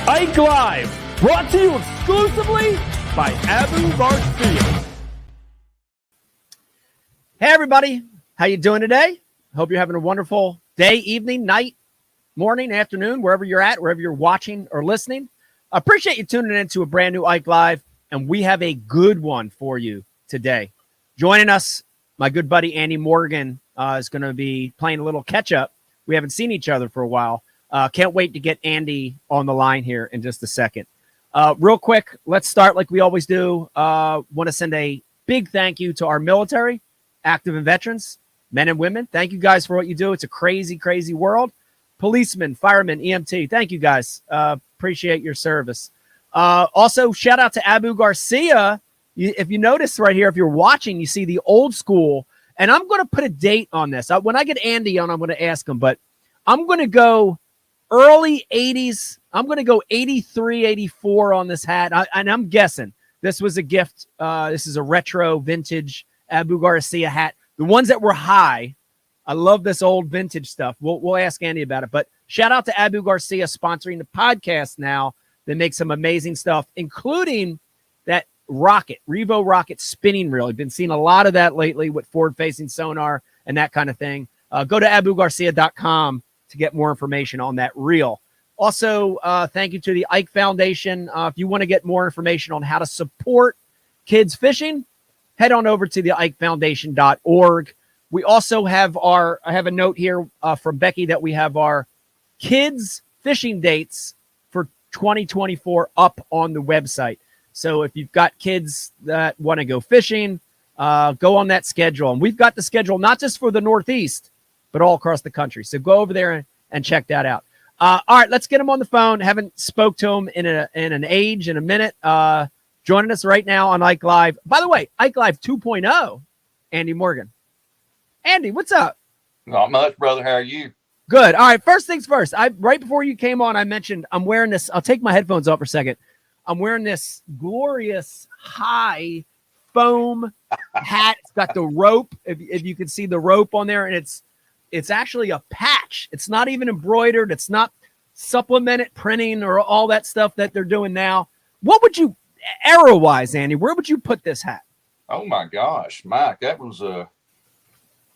Ike Live, brought to you exclusively by Abu Garcia. Hey everybody, how you doing today? Hope you're having a wonderful day, evening, night, morning, afternoon, wherever you're at, wherever you're watching or listening. I appreciate you tuning in to a brand new Ike Live, and we have a good one for you today. Joining us, my good buddy Andy Morgan is going to be playing a little catch-up. We haven't seen each other for a while. Can't wait to get Andy on the line here in just a second. Real quick, let's start like we always do. Want to send a big thank you to our military, active and veterans, men and women. Thank you guys for what you do. It's a crazy, crazy world. Policemen, firemen, EMT, thank you guys. Appreciate your service. Also, shout out to Abu Garcia. If you notice right here, if you're watching, you see the old school. And I'm going to put a date on this. When I get Andy on, I'm going to ask him. But I'm going to go early 80s. I'm going to go 83, 84 on this hat. And I'm guessing this was a gift. This is a retro vintage Abu Garcia hat. The ones that were high. I love this old vintage stuff. We'll ask Andy about it. But shout out to Abu Garcia sponsoring the podcast now. That makes some amazing stuff, including that rocket, Revo rocket spinning reel. I've been seeing a lot of that lately with forward-facing sonar and that kind of thing. Go to abugarcia.com to get more information on that reel. Also, thank you to the Ike Foundation. If you want to get more information on how to support kids fishing, head on over to the ikefoundation.org. We also have I have a note here from Becky that we have our kids fishing dates for 2024 up on the website. So if you've got kids that want to go fishing, go on that schedule. And we've got the schedule not just for the Northeast, but all across the country. So go over there and check that out. All right, let's get him on the phone. Haven't spoke to him in a minute. Joining us right now on Ike Live. By the way, Ike Live 2.0, Andy Morgan. Andy, what's up? Not much, brother. How are you? Good. All right, first things first. Right before you came on, I mentioned I'm wearing this. I'll take my headphones off for a second. I'm wearing this glorious high foam hat. It's got the rope, if you can see the rope on there, and it's actually a patch. It's not even embroidered. It's not supplemented printing or all that stuff that they're doing now. What would you, era-wise, Andy, where would you put this hat? Oh, my gosh, Mike, that was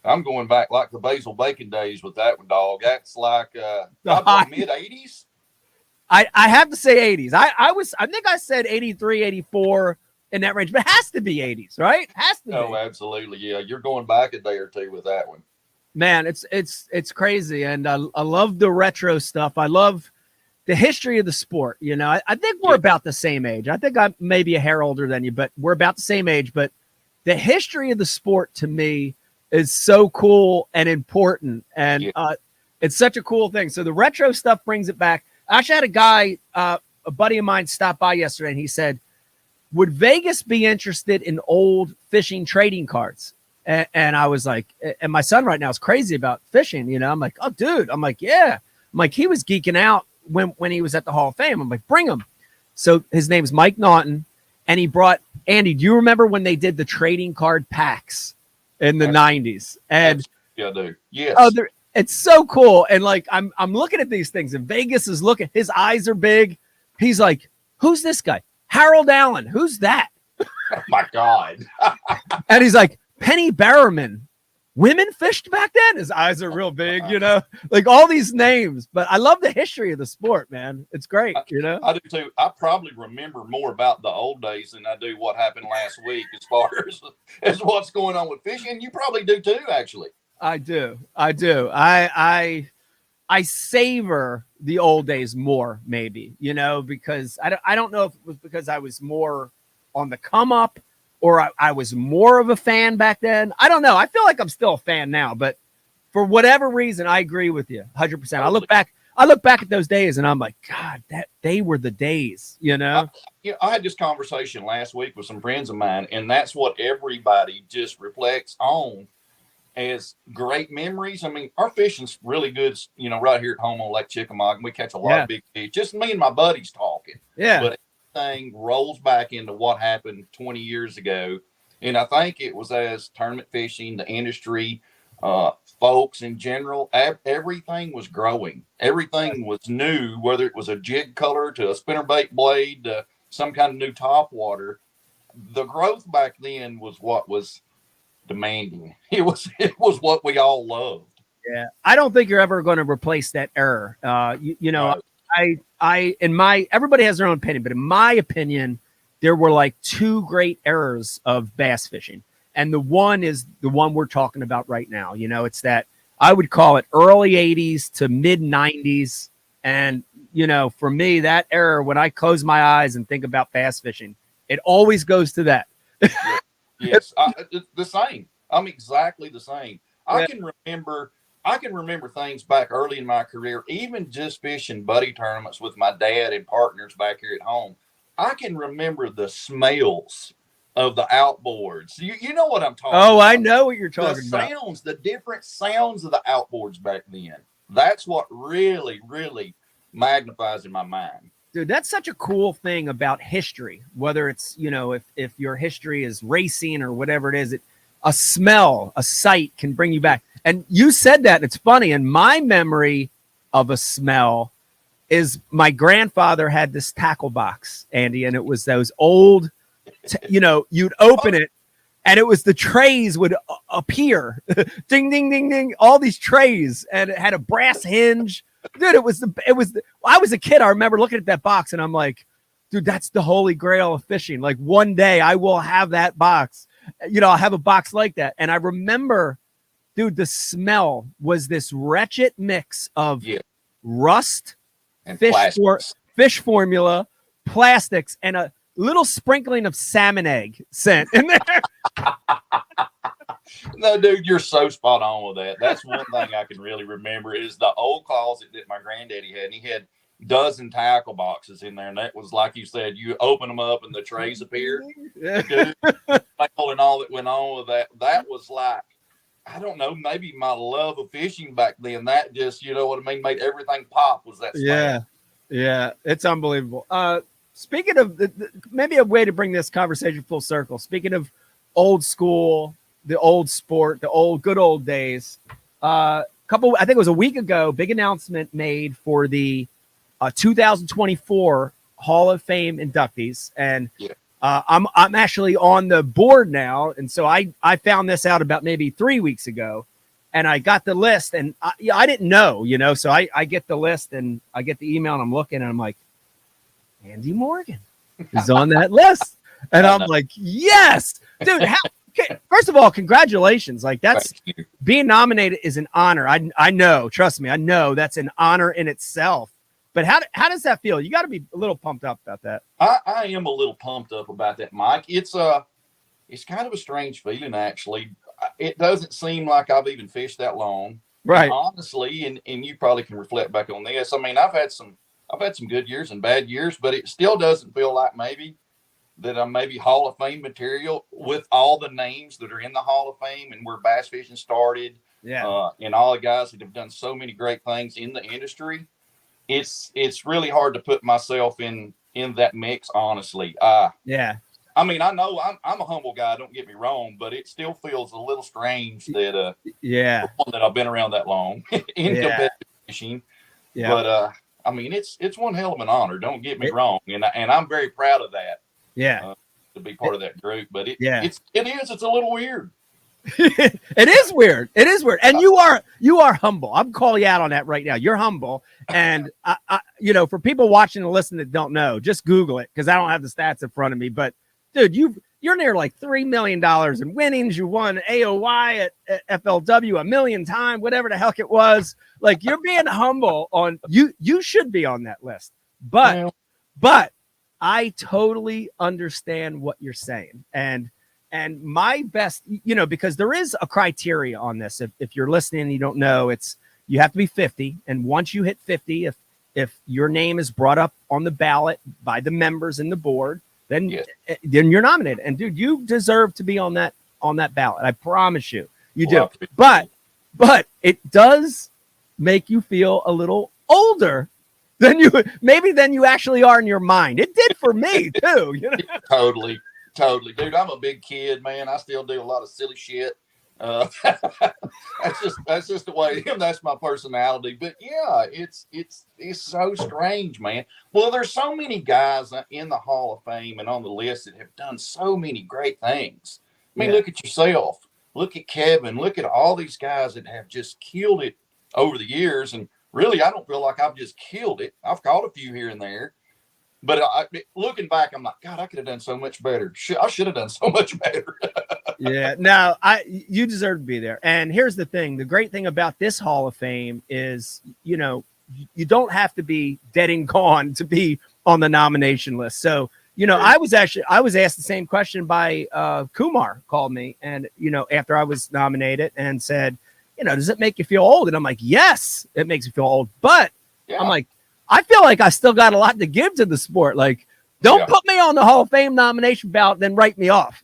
I'm going back like the Basil Bacon days with that one, dog. That's like mid-'80s. I have to say 80s. I think I said 83, 84 in that range, but it has to be 80s, right? Has to be. Oh, absolutely. Yeah, you're going back a day or two with that one. Man, it's crazy. And I love the retro stuff. I love the history of the sport. You know, I think we're about the same age. I think I'm maybe a hair older than you, but we're about the same age. But the history of the sport to me is so cool and important. And it's such a cool thing. So the retro stuff brings it back. I actually had a guy, a buddy of mine, stop by yesterday, and he said, would Vegas be interested in old fishing trading cards? And I was like, and my son right now is crazy about fishing. You know, I'm like, oh, dude. I'm like, yeah. I'm like, he was geeking out when he was at the Hall of Fame. I'm like, bring him. So his name's Mike Naughton, and he brought, Andy, do you remember when they did the trading card packs in the 90s? And yeah, I do. Yes. Oh, it's so cool. And like, I'm looking at these things, and Vegas is looking, his eyes are big. He's like, who's this guy? Harold Allen. Who's that? Oh my God. And he's like, Penny Barrowman. Women fished back then? His eyes are real big, you know, like all these names. But I love the history of the sport, man. It's great, you know. I do too. I probably remember more about the old days than I do what happened last week as far as what's going on with fishing. You probably do too, actually. I do. I savor the old days more, maybe, you know, because I don't know if it was because I was more on the come up or I was more of a fan back then. I don't know. I feel like I'm still a fan now, but for whatever reason, I agree with you 100%. I look back at those days and I'm like, God, that they were the days, you know? I had this conversation last week with some friends of mine, and that's what everybody just reflects on as great memories. I mean, our fishing's really good, you know, right here at home on Lake Chickamauga. We catch a lot of big fish. Just me and my buddies talking. Yeah. But everything rolls back into what happened 20 years ago. And I think it was as tournament fishing, the industry, folks in general. Everything was growing. Everything was new, whether it was a jig color to a spinnerbait blade to some kind of new top water. The growth back then was what was demanding. It was what we all loved. Yeah, I don't think you're ever going to replace that error. No. Everybody has their own opinion, but in my opinion, there were like two great eras of bass fishing. And the one is the one we're talking about right now. You know, it's that I would call it early 80s to mid 90s. And, you know, for me, that era, when I close my eyes and think about bass fishing, it always goes to that. Yes, the same. I'm exactly the same. I can remember things back early in my career, even just fishing buddy tournaments with my dad and partners back here at home. I can remember the smells of the outboards. You know what I'm talking about. Oh, I know what you're talking about. The sounds, the different sounds of the outboards back then. That's what really, really magnifies in my mind. Dude, that's such a cool thing about history, whether it's, you know, if your history is racing or whatever it is, a smell, a sight can bring you back. And you said that, and it's funny. And my memory of a smell is my grandfather had this tackle box, Andy, and it was those old, you know, you'd open it and it was the trays would appear. Ding, ding, ding, ding. All these trays, and it had a brass hinge. Dude, I was a kid. I remember looking at that box and I'm like, dude, that's the holy grail of fishing. Like one day I will have that box. You know, I'll have a box like that. And I remember, dude, the smell was this wretched mix of rust, And fish formula, plastics, and a little sprinkling of salmon egg scent in there. No, dude, you're so spot on with that. That's one thing I can really remember is the old closet that my granddaddy had. And he had dozen tackle boxes in there, and that was like you said, you open them up and the trays appeared. Dude, and all that went on with that was like, I don't know, maybe my love of fishing back then, that just, you know what I mean, made everything pop, was that smell. Yeah, it's unbelievable. Speaking of maybe a way to bring this conversation full circle, speaking of old school, the old sport, the good old days, I think it was a week ago, big announcement made for the 2024 Hall of Fame inductees. And I'm actually on the board now. And so I found this out about maybe 3 weeks ago, and I got the list, and I didn't know, you know, so I get the list and I get the email and I'm looking and I'm like, Andy Morgan is on that list. And I'm like, yes, dude. Okay, first of all, congratulations. Like that's being nominated is an honor. I know, trust me, I know that's an honor in itself. But how does that feel? You got to be a little pumped up about that. I am a little pumped up about that, Mike. It's kind of a strange feeling, actually. It doesn't seem like I've even fished that long, right? And honestly, and you probably can reflect back on this. I mean, I've had some good years and bad years, but it still doesn't feel like maybe that I'm maybe Hall of Fame material with all the names that are in the Hall of Fame and where bass fishing started. Yeah, and all the guys that have done so many great things in the industry. It's really hard to put myself in that mix, honestly. Yeah. I mean, I know I'm a humble guy. Don't get me wrong, but it still feels a little strange that that I've been around that long in competitive fishing. Yeah. But I mean, it's one hell of an honor. Don't get me wrong, and I'm very proud of that. Yeah. To be part of that group, but it's a little weird. It is weird. It is weird. And you are humble. I'm calling you out on that right now. You're humble. And you know, for people watching and listening that don't know, just Google it, because I don't have the stats in front of me. But dude, you're near like $3 million in winnings. You won AOY at FLW 1 million times, whatever the heck it was. Like, you're being humble on you should be on that list. But I totally understand what you're saying. And my best, you know, because there is a criteria on this. If you're listening and you don't know, you have to be 50. And once you hit 50, if your name is brought up on the ballot by the members in the board, then you're nominated. And dude, you deserve to be on that ballot. I promise you do. But it does make you feel a little older than you actually are in your mind. It did for me too. You know? Totally, dude. I'm a big kid, man. I still do a lot of silly shit. That's just the way I am. That's my personality. But yeah, it's so strange, man. Well, there's so many guys in the Hall of Fame and on the list that have done so many great things. I mean, look at yourself. Look at Kevin. Look at all these guys that have just killed it over the years. And really, I don't feel like I've just killed it. I've caught a few here and there. But looking back, I'm like, God, I could have done so much better. I should have done so much better. Yeah, no, you deserve to be there. And here's the thing. The great thing about this Hall of Fame is, you know, you don't have to be dead and gone to be on the nomination list. So, you know, I was asked the same question by Kumar called me. And, you know, after I was nominated and said, you know, does it make you feel old? And I'm like, yes, it makes me feel old. But I'm like, I feel like I still got a lot to give to the sport. Like, don't put me on the Hall of Fame nomination ballot, then write me off.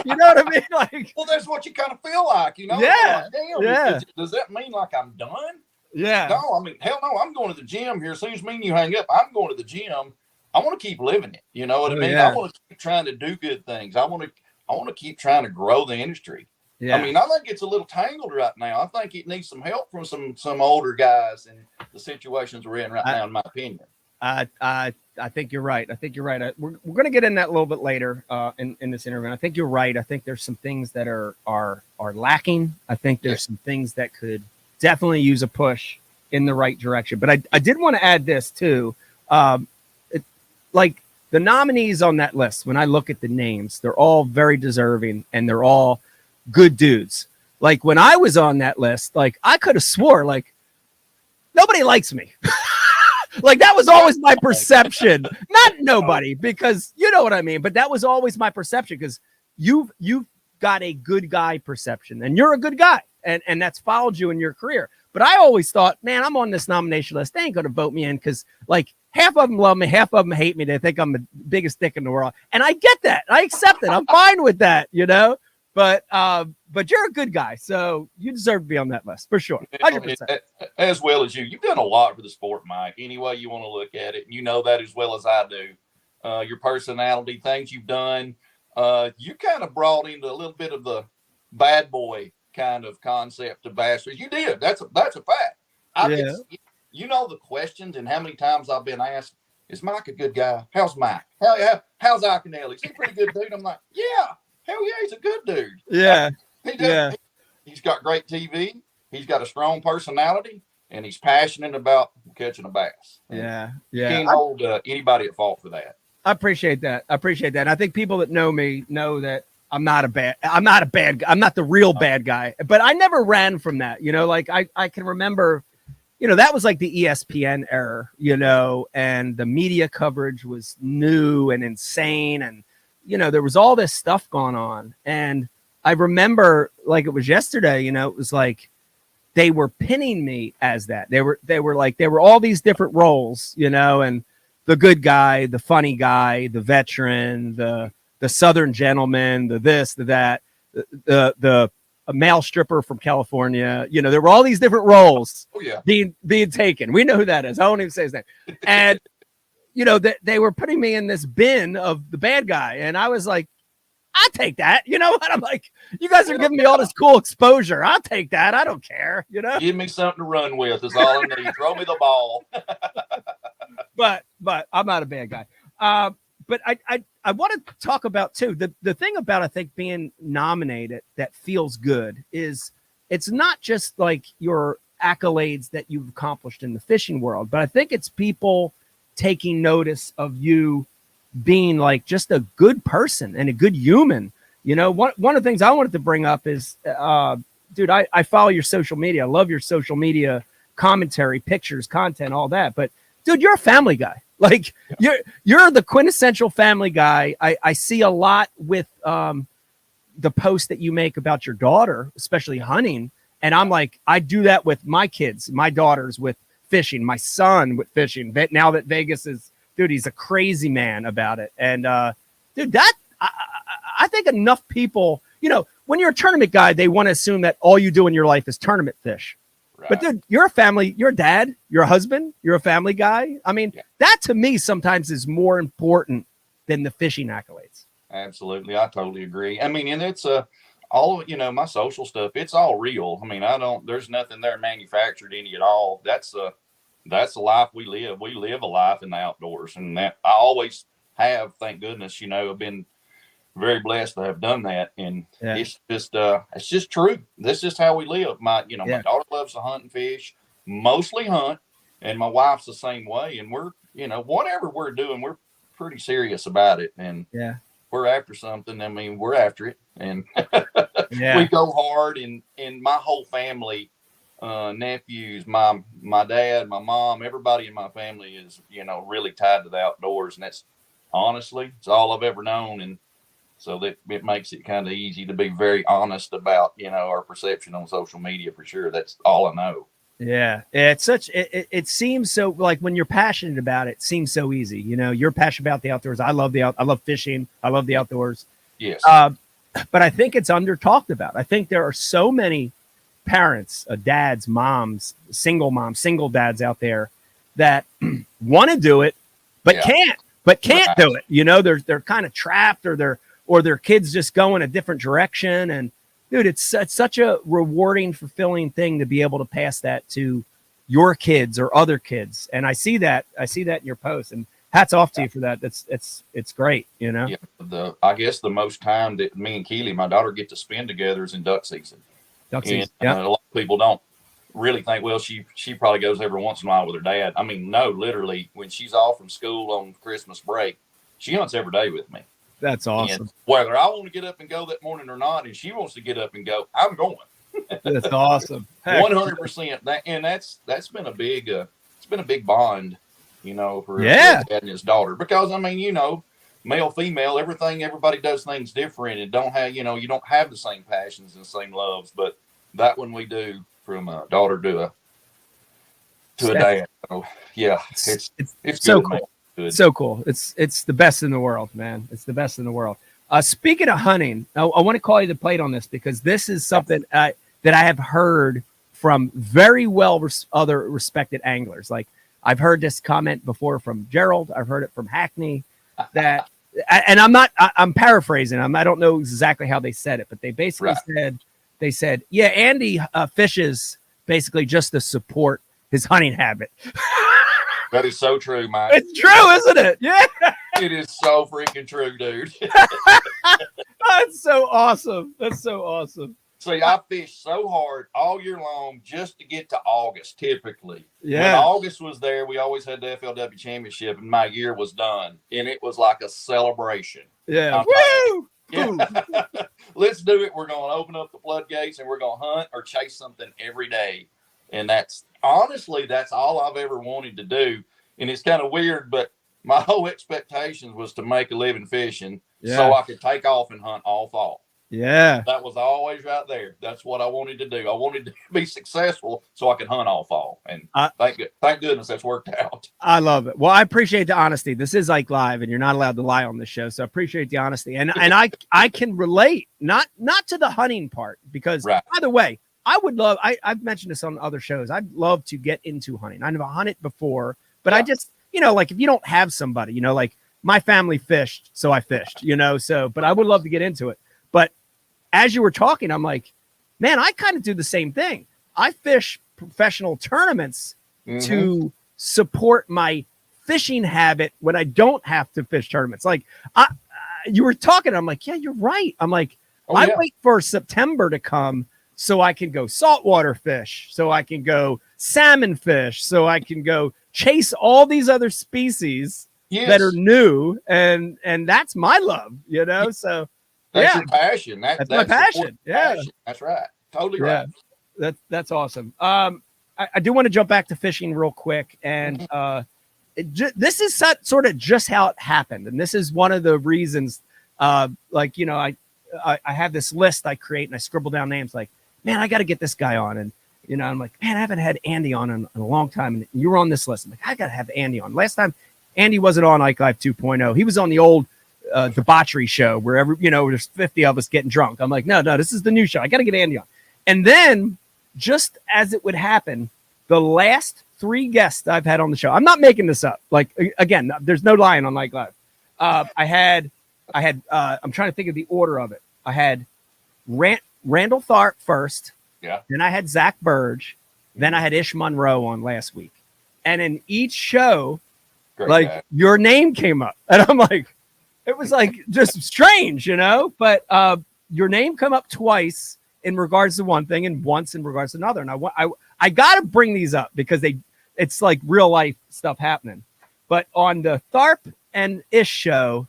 You know what I mean? Like, well, that's what you kind of feel like, you know? Yeah. Like, damn, Yeah. Does that mean like I'm done? Yeah. No, I mean, hell no, I'm going to the gym here. As soon as me and you hang up, I'm going to the gym. I want to keep living it. You know what I mean? Yeah. I want to keep trying to do good things. I want to keep trying to grow the industry. Yeah. I mean, I think it's a little tangled right now. I think it needs some help from some older guys in the situations we're in right now, in my opinion. I think you're right. I think you're right. We're going to get in that a little bit later in this interview. I think you're right. I think there's some things that are lacking. I think there's some things that could definitely use a push in the right direction. But I did want to add this too. Like the nominees on that list, when I look at the names, they're all very deserving and they're all good dudes. Like when I was on that list, like I could have swore like nobody likes me. Like that was always my perception. Not nobody, because you know what I mean, but that was always my perception because you've got a good guy perception and you're a good guy and that's followed you in your career. But I always thought, man, I'm on this nomination list. They ain't going to vote me in because like half of them love me, half of them hate me. They think I'm the biggest dick in the world. And I get that. I accept it. I'm fine with that, you know? But you're a good guy, so you deserve to be on that list for sure. 100%. As well as you. You've done a lot for the sport, Mike. Any way you want to look at it, and you know that as well as I do. Your personality, things you've done. You kind of brought into a little bit of the bad boy kind of concept of Bachelors. You did. That's a fact. You know the questions and how many times I've been asked, is Mike a good guy? How's Mike? How's Iaconelli? Is he a pretty good dude? I'm like, yeah. Hell yeah, he's a good dude. Yeah. He's got great TV. He's got a strong personality, and he's passionate about catching a bass. Yeah. You can't hold anybody at fault for that. I appreciate that. And I think people that know me know that I'm not a bad guy. I'm not the real bad guy, but I never ran from that. You know, like I can remember, you know, that was like the ESPN era, you know, and the media coverage was new and insane. And, you know, there was all this stuff going on. And I remember like it was yesterday, you know, it was like they were pinning me as that. They were all these different roles, you know, and the good guy, the funny guy, the veteran, the Southern gentleman, the this, the that, the male stripper from California. You know, there were all these different roles being taken. We know who that is. I won't even say his name. And you know, they were putting me in this bin of the bad guy. And I was like, I'll take that. You know what? I'm like, you guys are giving me all this cool exposure. I'll take that. I don't care. You know, give me something to run with is all I need. Throw me the ball. but I'm not a bad guy. But I want to talk about too, the thing about, I think, being nominated that feels good is it's not just like your accolades that you've accomplished in the fishing world, but I think it's people taking notice of you being like just a good person and a good human. You know, one of the things I wanted to bring up is, dude, I follow your social media. I love your social media commentary, pictures, content, all that. But dude, you're a family guy. Like you're the quintessential family guy. I see a lot with the posts that you make about your daughter, especially hunting. And I'm like, I do that with my kids, my daughters with fishing, my son with fishing. But now that Vegas is, dude, he's a crazy man about it. And dude, that I think enough people, you know, when you're a tournament guy, they want to assume that all you do in your life is tournament fish. Right. But dude, you're a family, you're a dad, you're a husband, you're a family guy. I mean, that to me sometimes is more important than the fishing accolades. Absolutely. I totally agree. I mean, and it's all of, my social stuff, it's all real. I mean, there's nothing there manufactured any at all. That's the life we live. We live a life in the outdoors, and that I always have, thank goodness. I've been very blessed to have done that. And it's just true. That's just how we live. My daughter loves to hunt and fish, mostly hunt. And my wife's the same way. And we're, whatever we're doing, we're pretty serious about it. And we're after something. I mean, we're after it. And we go hard. And my whole family, nephews, my dad, my mom, everybody in my family is, really tied to the outdoors. And that's honestly, it's all I've ever known. And so that it makes it kind of easy to be very honest about, our perception on social media for sure. That's all I know. Yeah, it's it seems so, like, when you're passionate about it, it seems so easy. You're passionate about the outdoors. I love fishing. I love the outdoors. Yes. But I think it's under talked about. I think there are so many parents, dads, moms, single dads out there that want to do it, but can't do it. They're kind of trapped, or their kids just go in a different direction. And dude, it's such a rewarding, fulfilling thing to be able to pass that to your kids or other kids. And I see that in your post, and hats off to you for that. It's great, Yeah. I guess the most time that me and Keely, my daughter, get to spend together is in duck season. A lot of people don't really think, well, she probably goes every once in a while with her dad. I mean, no, literally, when she's off from school on Christmas break, she hunts every day with me. That's awesome. And whether I want to get up and go that morning or not, and she wants to get up and go, I'm going. That's awesome. 100%. And that's been a big bond, for dad and his daughter, because I mean, male, female, everybody does things different, and don't have, you don't have the same passions and same loves, but that one we do, from a daughter to a dad. So yeah, it's so good, cool. man. Good. So cool. It's the best in the world, man. It's the best in the world. Speaking of hunting, I want to call you the plate on this, because this is something that I have heard from very other respected anglers. Like, I've heard this comment before from Gerald. I've heard it from Hackney. And I'm paraphrasing. I don't know exactly how they said it, but they basically said, yeah, Andy fishes basically just to support his hunting habit. That is so true, Mike. It's true, isn't it? Yeah. It is so freaking true, dude. That's so awesome. See, I fish so hard all year long just to get to August, typically. Yeah. When August was there, we always had the FLW championship, and my year was done. And it was like a celebration. Yeah. Woo! Yeah. Let's do it. We're going to open up the floodgates, and we're going to hunt or chase something every day. And that's all I've ever wanted to do. And it's kind of weird, but my whole expectations was to make a living fishing so I could take off and hunt all fall. Yeah. That was always right there. That's what I wanted to do. I wanted to be successful so I could hunt all fall. And thank goodness that's worked out. I love it. Well, I appreciate the honesty. This is Ike Live, and you're not allowed to lie on this show. So I appreciate the honesty. And I can relate, not to the hunting part, because by the way, I've mentioned this on other shows. I'd love to get into hunting. I've hunted before, but I just, like, if you don't have somebody, like my family fished, so I fished, but I would love to get into it. But as you were talking, I'm like, man, I kind of do the same thing. I fish professional tournaments to support my fishing habit when I don't have to fish tournaments. Like, you were talking, I'm like, yeah, you're right. I'm like, wait for September to come so I can go saltwater fish, so I can go salmon fish, so I can go chase all these other species that are new. And that's my love, so. That's your passion. That's my passion. Yeah, passion. That's right. Totally right. That's awesome. I do want to jump back to fishing real quick, and this is sort of just how it happened, and this is one of the reasons. I have this list I create, and I scribble down names. Like, man, I got to get this guy on, and I'm like, man, I haven't had Andy on in a long time, and you were on this list. I'm like, I got to have Andy on. Last time, Andy wasn't on Ike Live 2.0. He was on the old debauchery show where there's 50 of us getting drunk. I'm like, no, this is the new show. I got to get Andy on. And then, just as it would happen, the last 3 guests I've had on the show, I'm not making this up. Like, again, there's no lying on Ike Live. I'm trying to think of the order of it. I had Randall Tharp first. Yeah. Then I had Zach Burge. Then I had Ish Monroe on last week. And in each show, Great like guy. your name came up. And I'm like, it was like just strange, but your name come up twice in regards to one thing and once in regards to another. And I got to bring these up because it's like real life stuff happening. But on the Tharp and Ish show,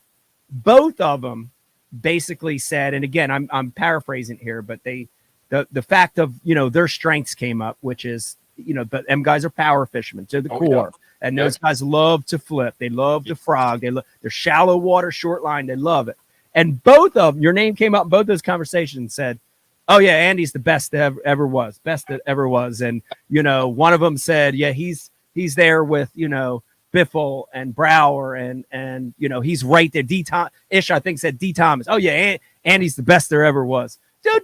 both of them basically said, and again, I'm paraphrasing here, but the fact of, their strengths came up, which is, but them guys are power fishermen to the core. Yeah. And those guys love to flip. They love to frog. They're shallow water, short line. They love it. And both of them, your name came up in both those conversations and said, oh yeah, Andy's the best that ever was, best that ever was. And, one of them said, yeah, he's there with, Biffle and Brower and, he's right there. Ish, I think, said D Thomas. Oh yeah. Andy's the best there ever was. Dude,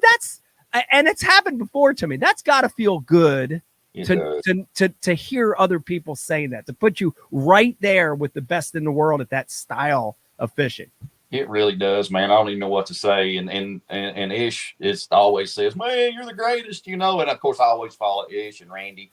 and it's happened before to me. That's got to feel good to hear other people saying that, to put you right there with the best in the world at that style of fishing. It really does, man. I don't even know what to say. And Ish always says, man, you're the greatest, And of course, I always follow Ish and Randy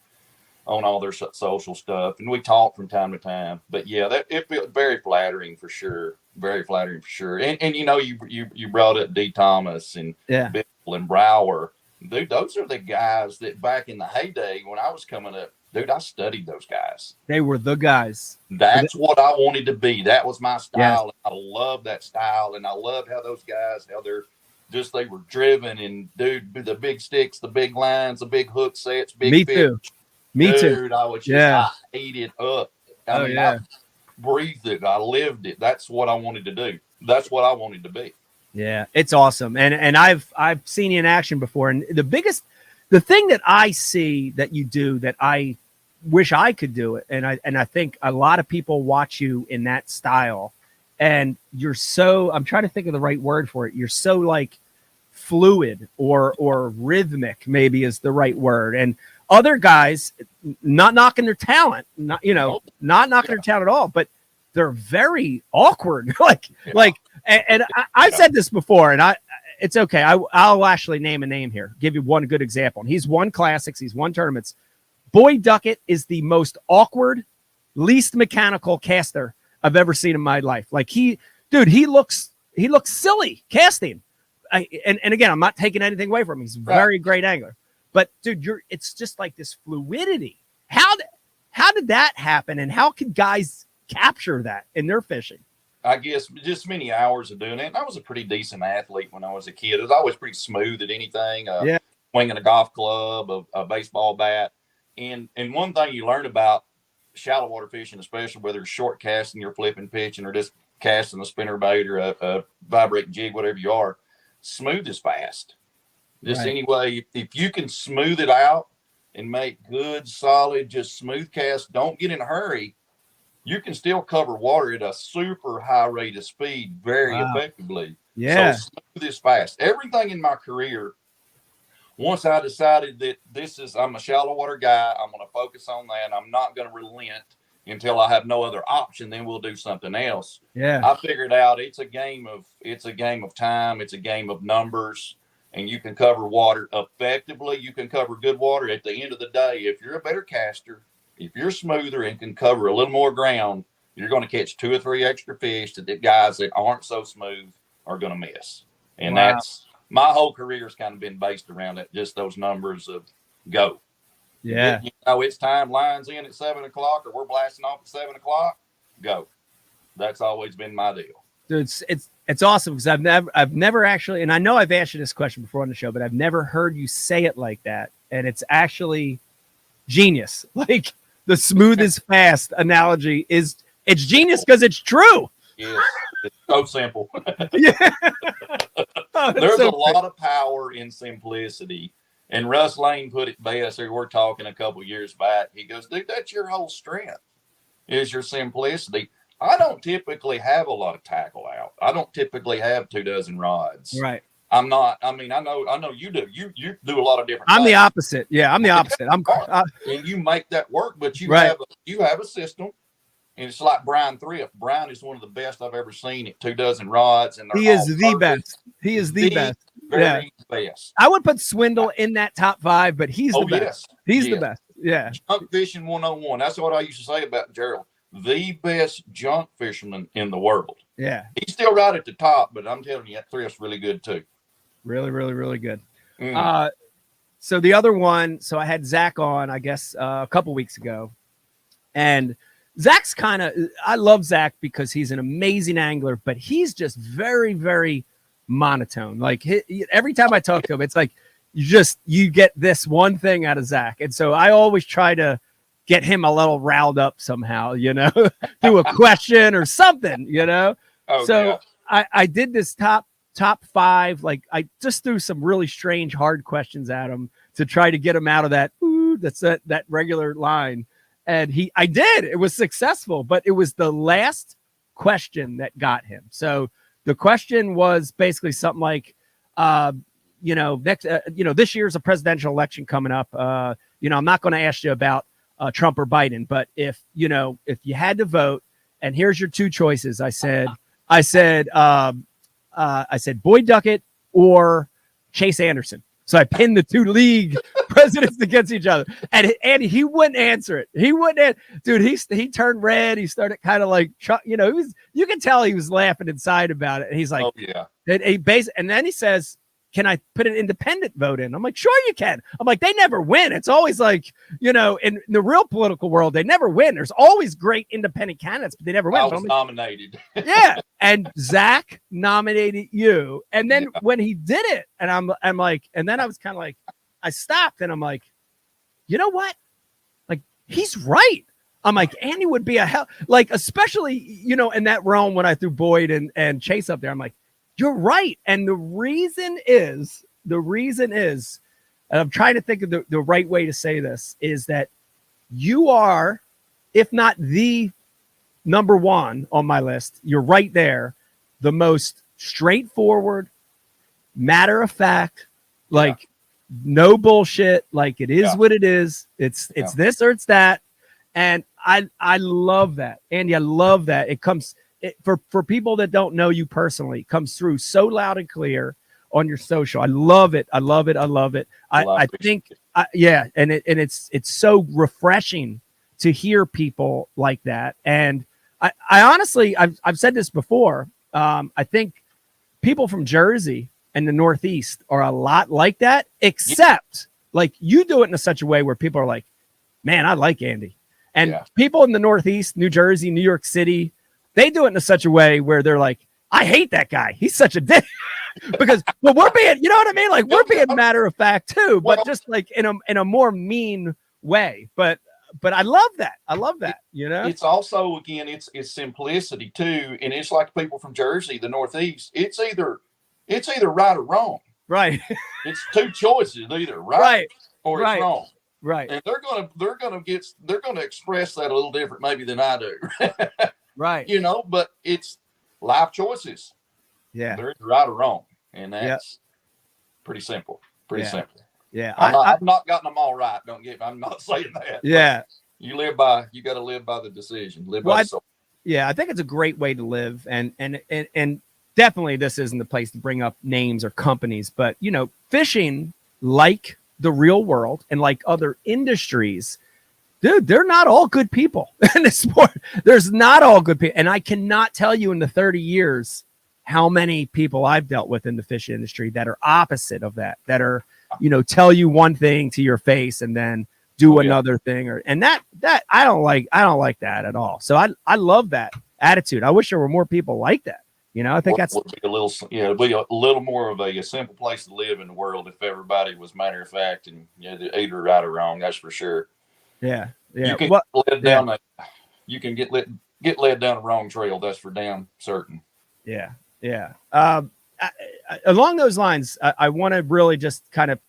on all their social stuff, and we talk from time to time. But yeah, it feels very flattering for sure. Very flattering for sure. And you brought up D Thomas and Bill and Brower. Dude, those are the guys that back in the heyday when I was coming up, dude, I studied those guys. They were the guys. That's what I wanted to be. That was my style. Yes. I love that style, and I love how those guys, they were driven, and dude, the big sticks, the big lines, the big hook sets, big Me fish. Too. Me dude, too. I was just, I ate it up. I breathed it. I lived it. That's what I wanted to do. That's what I wanted to be. Yeah, it's awesome. And I've seen you in action before. And the thing that I see that you do that I wish I could do it. And I think a lot of people watch you in that style, and you're so, I'm trying to think of the right word for it. You're so like fluid or rhythmic, maybe is the right word. And other guys, not knocking their talent, not knocking their talent at all, but they're very awkward. I've said this before, and it's okay. I'll actually name a name here, give you one good example. And he's won classics, he's won tournaments. Boyd Duckett is the most awkward, least mechanical caster I've ever seen in my life. Like he looks silly casting. And again, I'm not taking anything away from him. He's a very great angler. But dude, it's just like this fluidity. How did that happen, and how could guys capture that in their fishing? I guess just many hours of doing it. And I was a pretty decent athlete when I was a kid. I was always pretty smooth at anything. Swinging a golf club, a baseball bat. And one thing you learn about shallow water fishing, especially whether it's short casting, you're flipping, pitching, or just casting a spinner bait or a vibrating jig, whatever you are, smooth is fast. Just anyway, if you can smooth it out and make good, solid, just smooth cast, don't get in a hurry, you can still cover water at a super high rate of speed very effectively. Yeah. So smooth is fast. Everything in my career, once I decided that I'm a shallow water guy, I'm going to focus on that. I'm not going to relent until I have no other option. Then we'll do something else. Yeah. I figured out it's a game of time. It's a game of numbers. And you can cover water effectively. You can cover good water. At the end of the day, if you're a better caster, if you're smoother and can cover a little more ground, you're going to catch 2 or 3 extra fish that the guys that aren't so smooth are going to miss. And that's my whole career has kind of been based around it, just those numbers of go. Yeah. It's time, lines in at 7 o'clock, or we're blasting off at 7 o'clock, go. That's always been my deal. Dude, it's awesome because I've never actually, and I know I've asked you this question before on the show, but I've never heard you say it like that. And it's actually genius. Like the smooth is fast analogy it's genius because it's true. Yes, it's so simple. Yeah. There's a lot of power in simplicity. And Russ Lane put it best. We were talking a couple years back. He goes, dude, that's your whole strength, is your simplicity. I don't typically have a lot of tackle out. I don't typically have 24 rods. Right. I know you do. You do a lot of different I'm things. the opposite. Yeah, I'm the opposite. And you make that work, but you have a system. And it's like Brian Thrift. Brian is one of the best I've ever seen at 24 rods. And he is the best. He is the best. very best. I would put Swindle in that top 5, but he's the best. Yes. He's the best. Yeah. Junk fishing 101. That's what I used to say about Gerald. The best junk fisherman in the world. Yeah. He's still right at the top, but I'm telling you, that thrift's really good too. Really, really, really good. So the other one, so I had Zach on, I guess, a couple weeks ago. And Zach's I love Zach because he's an amazing angler, but he's just very, very monotone. Like every time I talk to him, it's like you get this one thing out of Zach. And so I always try to get him a little riled up somehow, through a question or something, I did this top 5. Like I just threw some really strange, hard questions at him to try to get him out of that, that regular line. And I did. It was successful, but it was the last question that got him. So the question was basically something like, this year's a presidential election coming up. I'm not going to ask you about Trump or Biden, but if you had to vote, and here's your 2 choices, I said Boyd Duckett or Chase Anderson. So I pinned the 2 league presidents against each other, and he wouldn't answer it. He wouldn't, dude. He turned red. He started kind of like, you can tell he was laughing inside about it. And he's like, oh yeah. And then he says, can I put an independent vote in? I'm like, sure you can. I'm like, they never win. It's always like, in the real political world, they never win. There's always great independent candidates, but they never win. I was nominated. Yeah. And Zach nominated you. And then when he did it, and I'm like, and then I was kind of like, I stopped and I'm like, you know what? Like, he's right. I'm like, Andy would be especially, in that realm when I threw Boyd and Chase up there, I'm like, you're right. And the reason is, and I'm trying to think of the right way to say this, is that you are, if not the number 1 on my list, you're right there, the most straightforward, matter of fact, no bullshit, like it is what it is. It's this or it's that. And I love that. Andy, I love that. It comes for people that don't know you personally, it comes through so loud and clear on your social. I love it. I love it. I love it. I think, and it's so refreshing to hear people like that. And I honestly, I've said this before. I think people from Jersey and the Northeast are a lot like that, except like you do it in such a way where people are like, man, I like Andy. And people in the Northeast, New Jersey, New York City, they do it in such a way where they're like, I hate that guy. He's such a dick. Because we're being, you know what I mean? Like we're being matter of fact too, but just like in a more mean way. But I love that. I love that. It's also, again, it's simplicity too. And it's like people from Jersey, the Northeast, it's either right or wrong. Right. It's 2 choices, either right or it's wrong. Right. And they're gonna express that a little different maybe than I do. Right. But it's life choices. Yeah. They're right or wrong. And that's pretty simple. Pretty simple. Yeah. I've not gotten them all right. I'm not saying that. Yeah. You got to live by the decision. By the soul. Yeah. I think it's a great way to live. And definitely this isn't the place to bring up names or companies, but fishing, like the real world and like other industries, dude, they're not all good people in this sport. There's not all good people. And I cannot tell you in the 30 years how many people I've dealt with in the fish industry that are opposite of that are, tell you one thing to your face and then do another thing. And that I don't like that at all. So I love that attitude. I wish there were more people like that. I think it'd be a little more of a simple place to live in the world if everybody was matter of fact and either right or wrong. That's for sure. Yeah. You can get led down the wrong trail. That's for damn certain. Yeah. Yeah. Along those lines, I want to really just kind of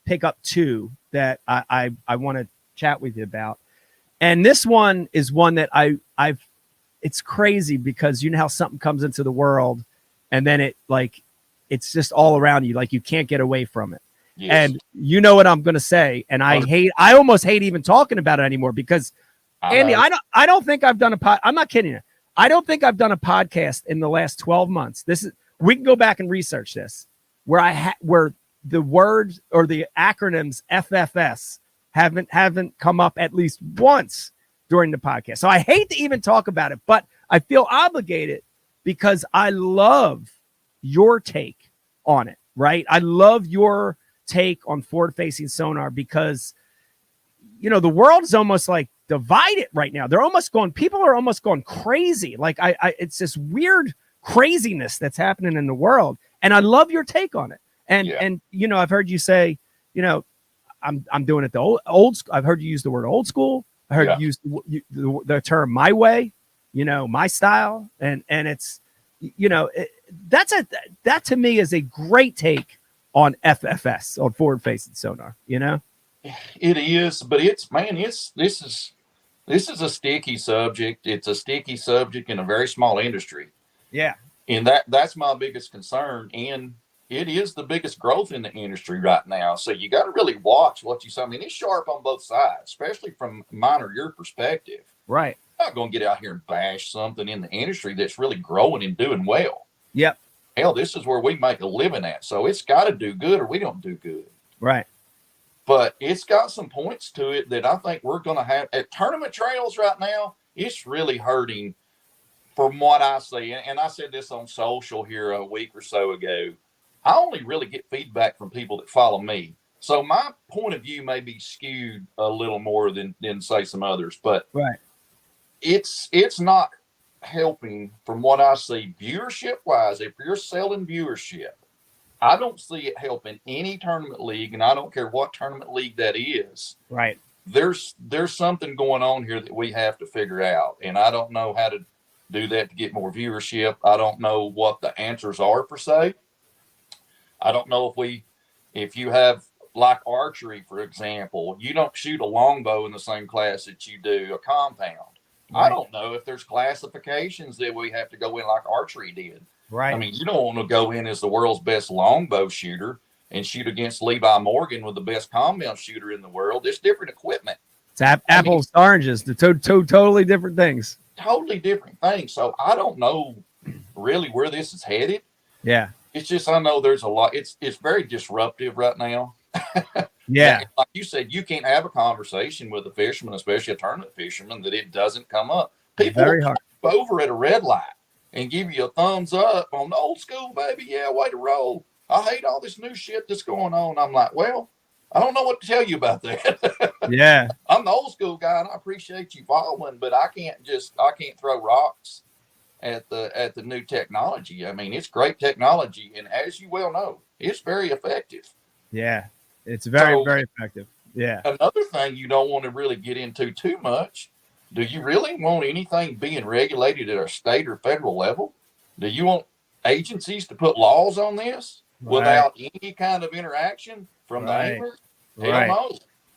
pick up 2 that I want to chat with you about. And this one is one that it's crazy because how something comes into the world and then it's just all around you. Like you can't get away from it. Yes. And you know what I'm going to say. And I almost hate even talking about it anymore because Andy, I don't think I've done I'm not kidding you. I don't think I've done a podcast in the last 12 months. We can go back and research this. where the words or the acronyms FFS haven't come up at least once during the podcast. So I hate to even talk about it, but I feel obligated because I love your take on it, right? I love your take on forward-facing sonar because, the world is almost like divided right now. People are almost going crazy. Like it's this weird craziness that's happening in the world. And I love your take on it. And I've heard you say, I'm doing it the old school. I've heard you use the word old school. I heard you use the term my way, my style. And it's, that to me is a great take on FFS, on forward facing sonar, It is, but this is a sticky subject. It's a sticky subject in a very small industry. Yeah. And that's my biggest concern. And it is the biggest growth in the industry right now. So you got to really watch what you say. I mean, it's sharp on both sides, especially from mine or your perspective. Right. I'm not going to get out here and bash something in the industry that's really growing and doing well. Yep. Hell, this is where we make a living at. So it's got to do good or we don't do good. Right. But it's got some points to it that I think we're going to have at tournament trails right now. It's really hurting from what I see. And I said this on social here a week or so ago. I only really get feedback from people that follow me. So my point of view may be skewed a little more than say some others, but right. It's not helping from what I see viewership wise. If you're selling viewership, I don't see it helping any tournament league, and I don't care what tournament league that is. Right. There's something going on here that we have to figure out, and I don't know how to do that to get more viewership. I don't know what the answers are per se. I don't know if you have like archery, for example, you don't shoot a longbow in the same class that you do a compound. Right. I don't know if there's classifications that we have to go in like archery did. Right. I mean, you don't want to go in as the world's best longbow shooter and shoot against Levi Morgan with the best compound shooter in the world. There's different equipment. It's apples to oranges. The two totally different things. Totally different things. So I don't know really where this is headed. Yeah. It's just, I know there's a lot. It's very disruptive right now. Yeah. Like you said, you can't have a conversation with a fisherman, especially a tournament fisherman, that it doesn't come up. People very hard. Over at a red light and give you a thumbs up on the old school, baby. Yeah, way to roll. I hate all this new shit that's going on. I'm like, well, I don't know what to tell you about that. Yeah. I'm the old school guy and I appreciate you following, but I can't throw rocks at the new technology. I mean, it's great technology. And as you well know, it's very effective. Yeah. It's very, very effective. Yeah. Another thing you don't want to really get into too much. Do you really want anything being regulated at a state or federal level? Do you want agencies to put laws on this without any kind of interaction from the angler? Hell no.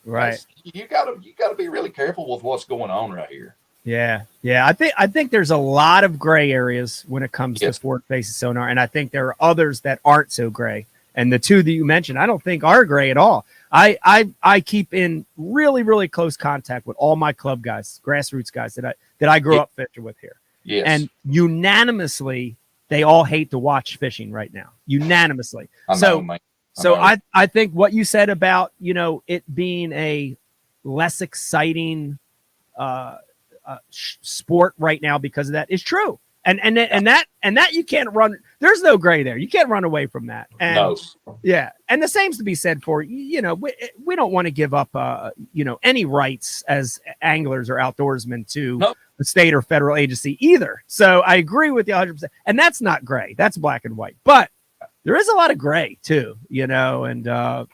Right. You gotta be really careful with what's going on right here. Yeah. Yeah. I think there's a lot of gray areas when it comes to forward-facing sonar, and I think there are others that aren't so gray. And the two that you mentioned, I don't think are gray at all. I keep in really, really close contact with all my club guys, grassroots guys that I grew up fishing with here. Yes. And unanimously, they all hate to watch fishing right now. Unanimously. I think what you said about, it being a less exciting sport right now because of that is true. And that you can't run. There's no gray there. You can't run away from that. And no. Yeah. And the same's to be said for, we don't want to give up, any rights as anglers or outdoorsmen to the state or federal agency either. So I agree with you 100%. And that's not gray. That's black and white. But there is a lot of gray too, and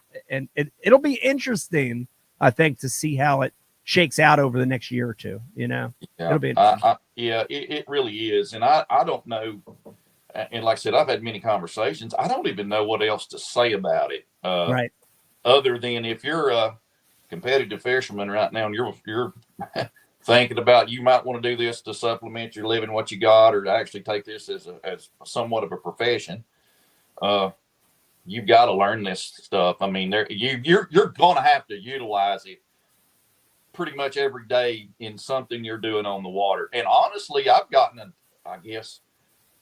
it'll be interesting, I think, to see how it shakes out over the next year or two. It'll be interesting. It really is. And I don't know. And like I said, I've had many conversations. I don't even know what else to say about it. Right. Other than if you're a competitive fisherman right now and you're thinking about you might want to do this to supplement your living, what you got, or to actually take this as somewhat of a profession, you've got to learn this stuff. I mean, you're going to have to utilize it pretty much every day in something you're doing on the water. And honestly, I've gotten, I guess,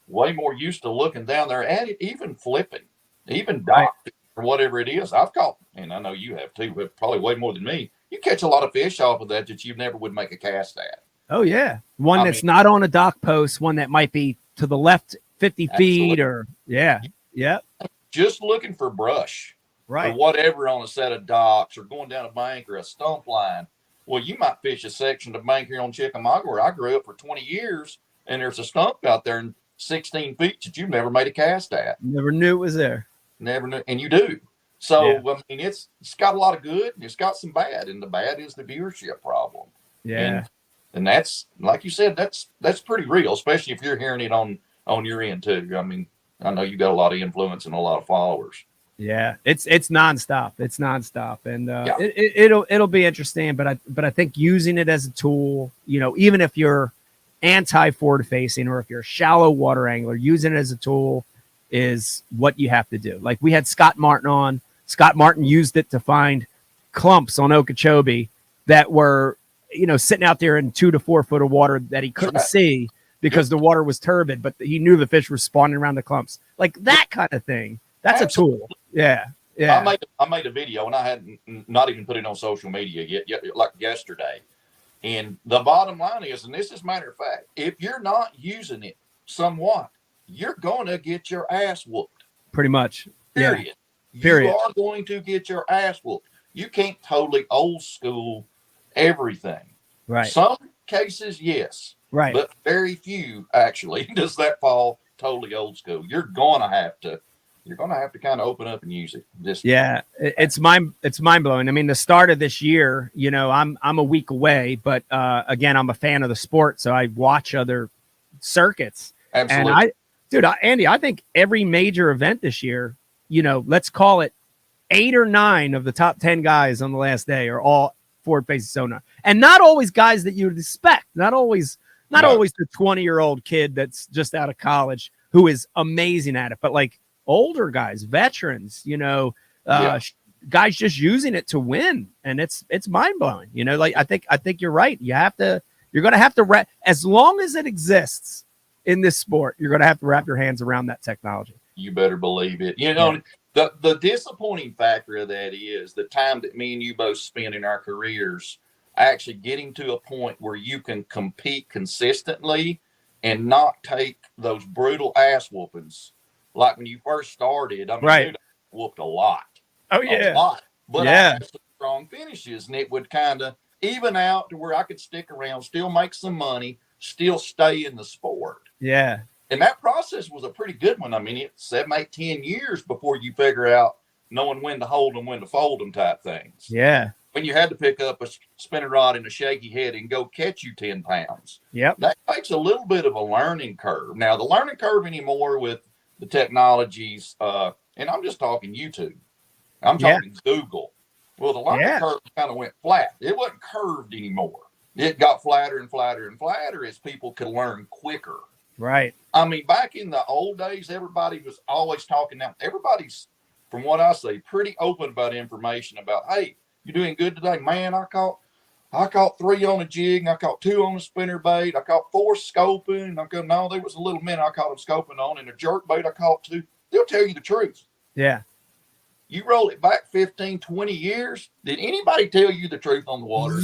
way more used to looking down there at it, even flipping. even dock or whatever it is. I've caught, and I know you have too, but probably way more than me. You catch a lot of fish off of that you never would make a cast at. Oh yeah, one that's not on a dock post, one that might be to the left 50 feet, or yeah. Just looking for brush, right, or whatever on a set of docks, or going down a bank or a stump line. Well, you might fish a section of bank here on Chickamauga where I grew up for 20 years, and there's a stump out there in 16 feet that you've never made a cast at. Never knew it was there. Never knew, and you do. So I mean, it's got a lot of good, and it's got some bad, and the bad is the viewership problem. Yeah. And that's, like you said, that's pretty real, especially if you're hearing it on your end too. I mean, I know you got a lot of influence and a lot of followers. Yeah, it's nonstop. It's nonstop, and it'll be interesting. But I think using it as a tool, even if you're anti-forward facing or if you're a shallow water angler, using it as a tool is what you have to do. Like we had Scott Martin on. Scott Martin used it to find clumps on Okeechobee that were, sitting out there in 2 to 4 foot of water that he couldn't see because the water was turbid, but he knew the fish were spawning around the clumps. Like that kind of thing. That's absolutely a tool. Yeah. I made a video and I hadn't not even put it on social media yet, like yesterday. And the bottom line is, and this is matter of fact, if you're not using it somewhat, you're going to get your ass whooped. Pretty much. Period. Period. You are going to get your ass whooped. You can't totally old school everything. Right. Some cases, yes. Right. But very few actually does that fall totally old school. You're going to have to kind of open up and use it. It's mind blowing. I mean, the start of this year, I'm a week away, but again, I'm a fan of the sport, so I watch other circuits. Absolutely. And Andy, I think every major event this year, let's call it 8 or 9 of the top 10 guys on the last day are all forward facing sonar, and not always guys that you would expect. Not always the 20-year-old kid that's just out of college who is amazing at it, but like older guys, veterans, guys just using it to win, and it's mind blowing. Like I think you're right. You're going to have to as long as it exists in this sport, you're going to have to wrap your hands around that technology. You better believe it. The disappointing factor of that is the time that me and you both spent in our careers actually getting to a point where you can compete consistently and not take those brutal ass whoopings. Like when you first started, dude, I whooped a lot. Oh, yeah. A lot. But I had some strong finishes, and it would kind of even out to where I could stick around, still make some money, still stay in the sport. Yeah. And that process was a pretty good one. I mean, it's 7, 8, 10 years before you figure out knowing when to hold them, when to fold them type things. Yeah. When you had to pick up a spinning rod and a shaky head and go catch you 10 pounds. Yep. That takes a little bit of a learning curve. Now, the learning curve anymore with the technologies, and I'm just talking YouTube. I'm talking Google. Well, the learning curve kind of went flat. It wasn't curved anymore. It got flatter and flatter and flatter as people could learn quicker. Right. I mean, back in the old days, everybody was always talking. Now, everybody's, from what I see, pretty open about information about, hey, you doing good today? Man, I caught 3 on a jig, and I caught 2 on a spinner bait. I caught 4 scoping. No, there was a little minute I caught them scoping on, and a jerk bait I caught 2. They'll tell you the truth. Yeah. You roll it back 15, 20 years. Did anybody tell you the truth on the water?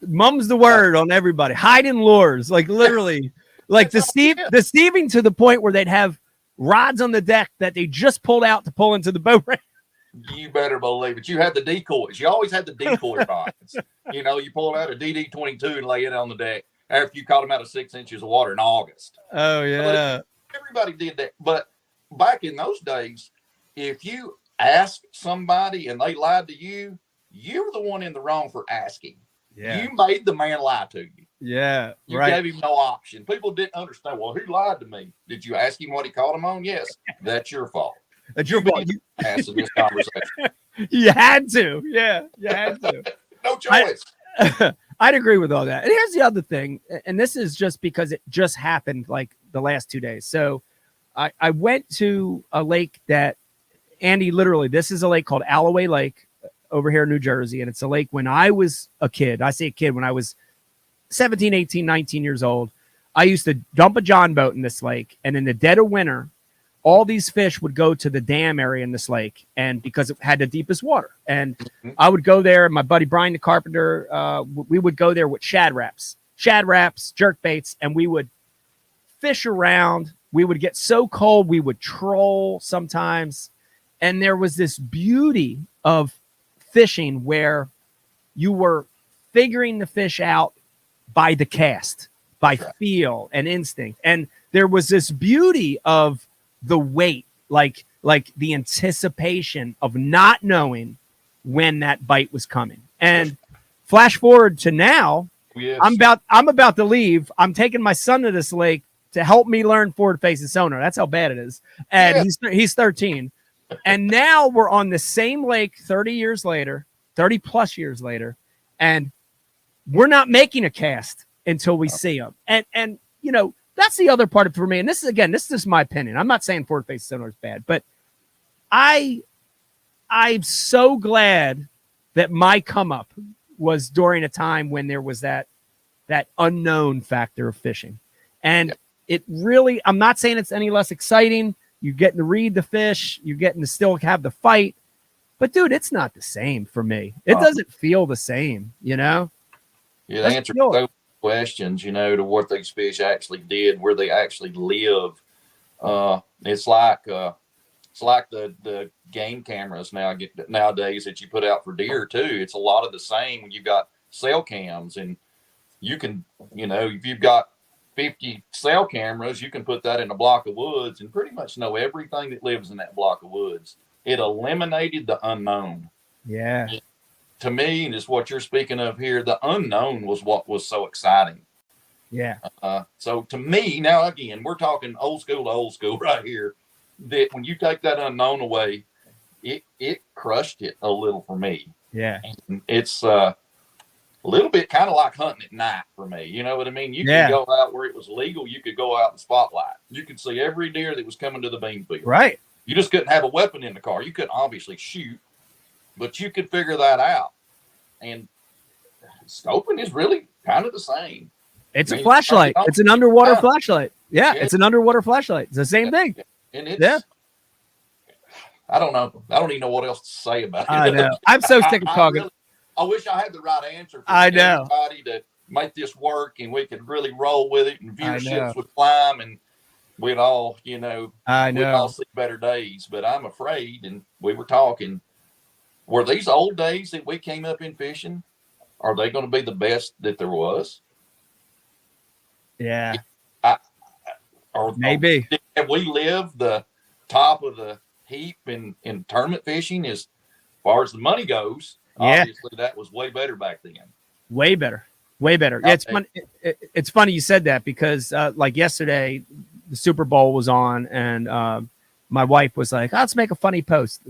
Mum's the word on everybody. Hiding lures, like literally, like deceiving to the point where they'd have rods on the deck that they just pulled out to pull into the boat ramp. You better believe it. You had the decoys. You always had the decoy rods. You pull out a DD22 and lay it on the deck after you caught them out of 6 inches of water in August. Oh, yeah. Everybody did that. But back in those days, if you asked somebody and they lied to you, you were the one in the wrong for asking. Yeah. You made the man lie to you. Yeah. You gave him no option. People didn't understand. Well, who lied to me? Did you ask him what he caught him on? Yes. That's your fault. That's your fault. Answer this conversation. You had to. Yeah. You had to. No choice. I'd agree with all that. And here's the other thing. And this is just because it just happened like the last 2 days. So I went to a lake that, Andy, literally, this is a lake called Alloway Lake over here in New Jersey. And it's a lake when I was a kid. I say a kid when I was 17, 18, 19 years old. I used to dump a John boat in this lake. And in the dead of winter, all these fish would go to the dam area in this lake, and because it had the deepest water. And Mm-hmm. I would go there. My buddy Brian the carpenter, we would go there with shad wraps, jerk baits, and we would fish around. We would get so cold we would troll sometimes, and there was this beauty of fishing where you were figuring the fish out by the cast, by feel and instinct, and there was this beauty of the wait, like the anticipation of not knowing when that bite was coming. And flash forward to now, Yes. I'm about to leave. I'm taking my son to this lake to help me learn forward-facing sonar. That's how bad it is. And he's 13. And now we're on the same lake 30 plus years later, and we're not making a cast until we see them. And you know, that's the other part of it for me. And this is just my opinion. I'm not saying forward-facing sonar is bad, but I'm so glad that my come up was during a time when there was that unknown factor of fishing. And it really, I'm not saying it's any less exciting. You're getting to read the fish, you're getting to still have the fight. But dude, it's not the same for me. It doesn't feel the same, you know? Yeah, the answer to those questions, you know, to what these fish actually did, where they actually live. It's like the game cameras nowadays that you put out for deer too. It's a lot of the same when you've got cell cams, and you can, you know, if you've got 50 cell cameras, you can put that in a block of woods and pretty much know everything that lives in that block of woods. It eliminated the unknown. Yeah. To me, and it's what you're speaking of here, the unknown was what was so exciting. Yeah. So to me, now again, we're talking old school right here, that when you take that unknown away, it crushed it a little for me. Yeah. And it's a little bit kind of like hunting at night for me. You know what I mean? You could go out where it was legal. You could go out in the spotlight. You could see every deer that was coming to the bean field. Right. You just couldn't have a weapon in the car. You couldn't obviously shoot, but you could figure that out. And scoping is really kind of the same. It's a flashlight. It's an underwater flashlight. Yeah, it's an underwater flashlight. It's the same thing. And it's, I don't know. I don't even know what else to say about it. I know. I'm so sick of talking. I wish I had the right answer for everybody to make this work, and we could really roll with it, and viewerships would climb, and we'd all, you know, we'd all see better days. But I'm afraid, and we were talking, were these old days that we came up in fishing, are they going to be the best that there was? Yeah. Or maybe. Have we lived the top of the heap in tournament fishing as far as the money goes? Yeah. Obviously, that was way better back then. Way better. Yeah, it's funny. It's funny you said that because, like yesterday, the Super Bowl was on, and my wife was like, "Let's make a funny post.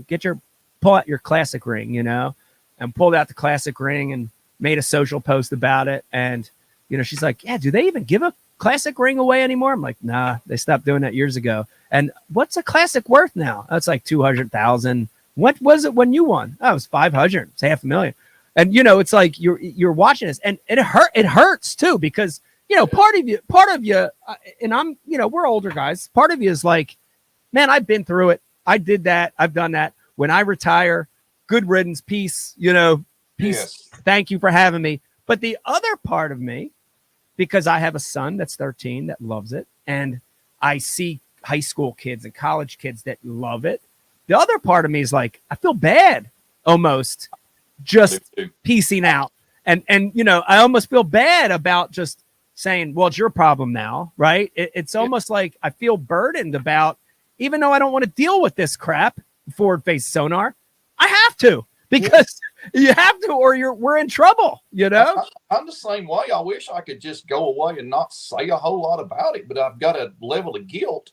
Pull out your classic ring, you know," and pulled out the classic ring and made a social post about it. And you know, she's like, "Yeah, do they even give a classic ring away anymore?" I'm like, "Nah, they stopped doing that years ago." And what's a classic worth now? That's like 200,000. What was it when you won? Oh, it was 500. It's $500,000. And you know, it's like you're watching this, and it hurts too, because you know, part of you, and I'm, you know, we're older guys. Part of you is like, man, I've been through it. I did that. I've done that. When I retire, good riddance, peace. You know, peace. Yes. Thank you for having me. But the other part of me, because I have a son that's 13 that loves it, and I see high school kids and college kids that love it. The other part of me is like, I feel bad almost just piecing out. And you know, I almost feel bad about just saying, well, it's your problem now, right? It's almost like I feel burdened about, even though I don't want to deal with this crap, forward-facing sonar, I have to, because you have to, or we're in trouble, you know? I'm the same way. I wish I could just go away and not say a whole lot about it, but I've got a level of guilt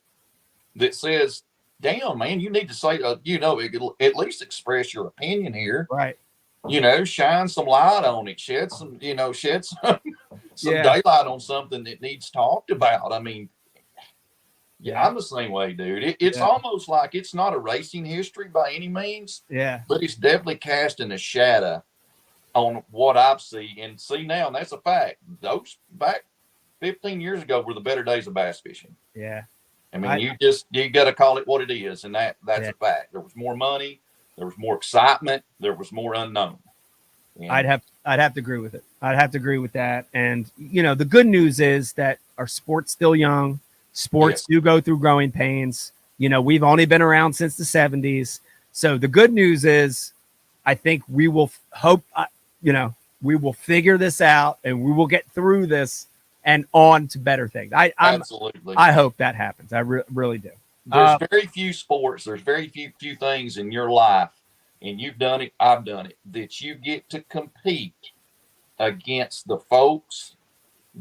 that says, damn, man, you need to say, you know, at least express your opinion here. Right. You know, shine some light on it, shed some daylight on something that needs talked about. I mean, yeah, I'm the same way, dude. It's almost like it's not a racing history by any means. Yeah. But it's definitely casting a shadow on what I've seen. And see now, and that's a fact. Those back 15 years ago were the better days of bass fishing. Yeah. I mean, you got to call it what it is, and that's a fact. There was more money, there was more excitement, there was more unknown. And I'd have to agree with it. I'd have to agree with that. And the good news is that our sport's still young. Sports do go through growing pains. We've only been around since the 70s. So the good news is, I think we will we will figure this out and we will get through this and on to better things. Absolutely. I hope that happens. I really do. There's very few sports. There's very few things in your life, and you've done it, I've done it, that you get to compete against the folks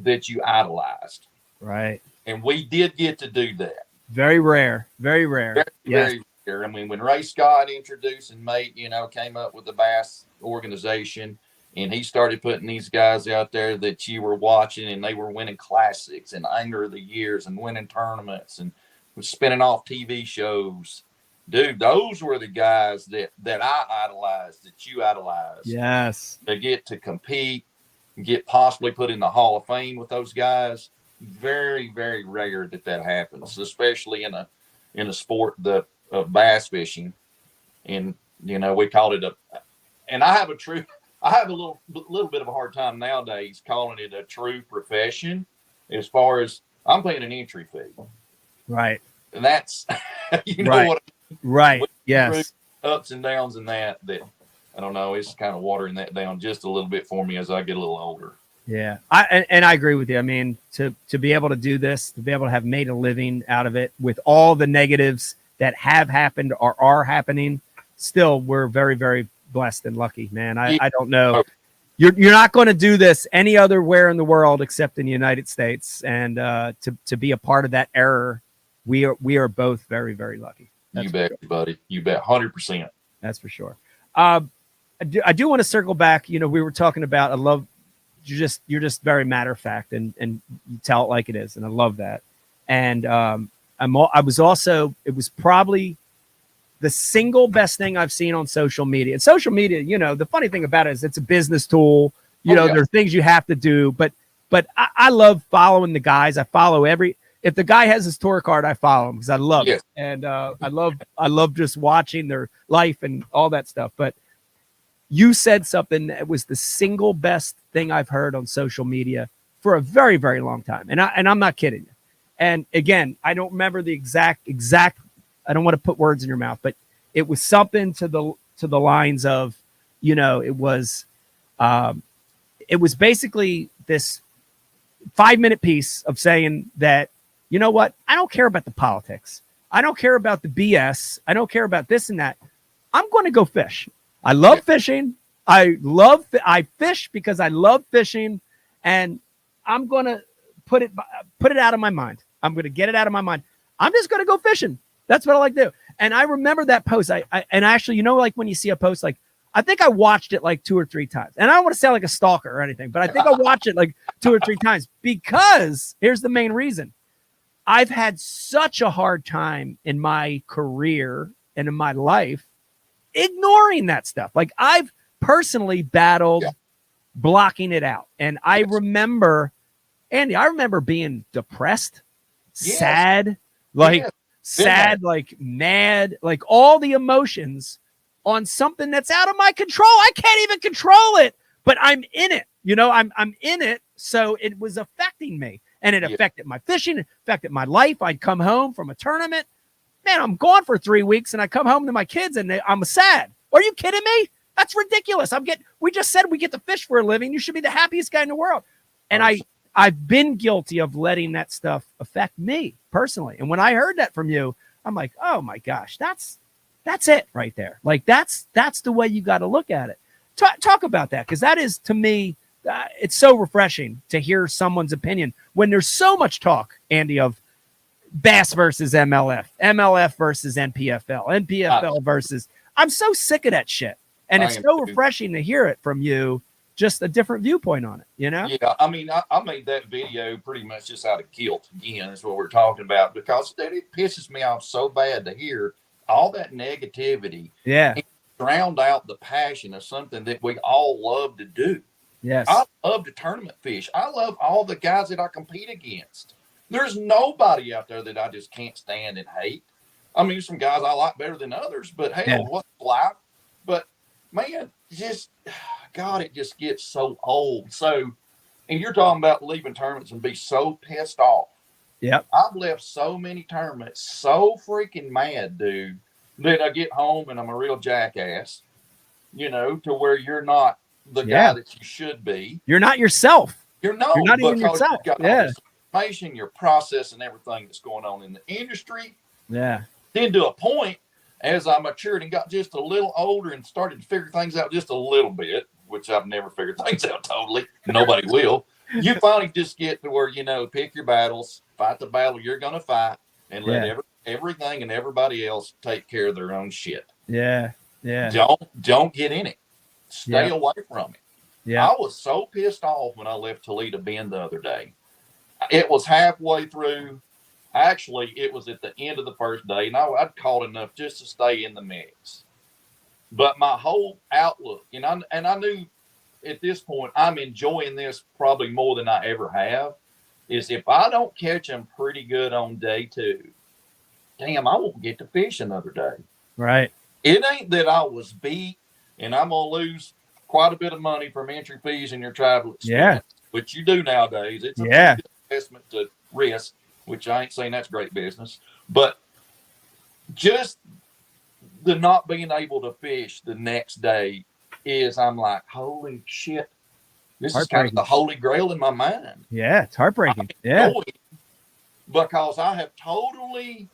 that you idolized. Right. And we did get to do that. Very rare. Very rare. Very rare. I mean, when Ray Scott introduced and came up with the Bass organization, and he started putting these guys out there that you were watching, and they were winning classics and Angler of the Years and winning tournaments and was spinning off TV shows. Dude, those were the guys that I idolized, that you idolized. Yes. To get to compete, get possibly put in the Hall of Fame with those guys. Very, very rare that happens, especially in a sport of bass fishing. And we called it and I have a little bit of a hard time nowadays calling it a true profession, as far as I'm paying an entry fee. Right. And that's right. what right. Yes. Ups and downs and that I don't know, it's kind of watering that down just a little bit for me as I get a little older. Yeah. I agree with you. I mean, to be able to do this, to be able to have made a living out of it with all the negatives that have happened or are happening, still we're very, very blessed and lucky, man. I don't know. You're not going to do this any other where in the world except in the United States. And to be a part of that era, we are both very, very lucky. That's you bet, buddy. You bet. 100%. That's for sure. I do want to circle back. We were talking about, I love, you're just very matter of fact and you tell it like it is. And I love that. And it was probably the single best thing I've seen on social media. And social media, the funny thing about it is it's a business tool. There are things you have to do, but I love following the guys. I follow if the guy has his tour card, I follow him because I love it. And I love just watching their life and all that stuff. But you said something that was the single best thing I've heard on social media for a very, very long time. And I'm not kidding you. And again, I don't remember the exact, I don't want to put words in your mouth, but it was something to the lines of, it was basically this 5-minute piece of saying that, you know what? I don't care about the politics. I don't care about the BS. I don't care about this and that. I'm going to go fish. I love fishing. I fish because I love fishing, and I'm going to put it out of my mind. I'm going to get it out of my mind. I'm just going to go fishing. That's what I like to do. And I remember that post. And actually, like when you see a post, like I think I watched it like 2 or 3 times. And I don't want to sound like a stalker or anything, but I think I watched it like 2 or 3 times because here's the main reason. I've had such a hard time in my career and in my life ignoring that stuff. Like I've personally battled blocking it out. And I remember, Andy, being depressed, sad, sad, like mad, like all the emotions on something that's out of my control. I can't even control it, but I'm in it. I'm in it. So it was affecting me, and it affected my fishing, it affected my life. I'd come home from a tournament. Man, I'm gone for 3 weeks, and I come home to my kids, and I'm sad. Are you kidding me? That's ridiculous. We just said we get to fish for a living. You should be the happiest guy in the world. And I've been guilty of letting that stuff affect me personally. And when I heard that from you, I'm like, oh my gosh, that's it right there. Like that's the way you got to look at it. Talk about that. Cause that is, to me, it's so refreshing to hear someone's opinion when there's so much talk, Andy, of Bass versus MLF versus NPFL versus, I'm so sick of that shit. And it's so refreshing to hear it from you. Just a different viewpoint on it, Yeah, I mean, I made that video pretty much just out of guilt. Again, is what we're talking about, because it pisses me off so bad to hear all that negativity. Yeah, drowned out the passion of something that we all love to do. Yes, I love to tournament fish. I love all the guys that I compete against. There's nobody out there that I just can't stand and hate. I mean, some guys I like better than others, but hell, what's life? But man, just God, it just gets so old. So, and you're talking about leaving tournaments and be so pissed off. Yep. I've left so many tournaments so freaking mad, dude, that I get home and I'm a real jackass, to where you're not the guy that you should be. You're not yourself. You're not even yourself. You've got all this information, your process and everything that's going on in the industry. Yeah. Then to a point, as I matured and got just a little older and started to figure things out just a little bit, which I've never figured things out totally. Nobody will. You finally just get to where, pick your battles, fight the battle you're going to fight, and let everything and everybody else take care of their own shit. Yeah. Yeah. Don't get in it. Stay away from it. Yeah. I was so pissed off when I left Toledo Bend the other day. It was halfway through. Actually, it was at the end of the first day, and I'd caught enough just to stay in the mix. But my whole outlook, and I knew at this point I'm enjoying this probably more than I ever have, is if I don't catch them pretty good on day 2, damn, I won't get to fish another day. Right. It ain't that I was beat and I'm going to lose quite a bit of money from entry fees and your travel expense, which you do nowadays. It's a good investment to risk, which I ain't saying that's great business, but just the not being able to fish the next day is, I'm like, holy shit, this is kind of the holy grail in my mind. Yeah, it's heartbreaking. Because I have totally,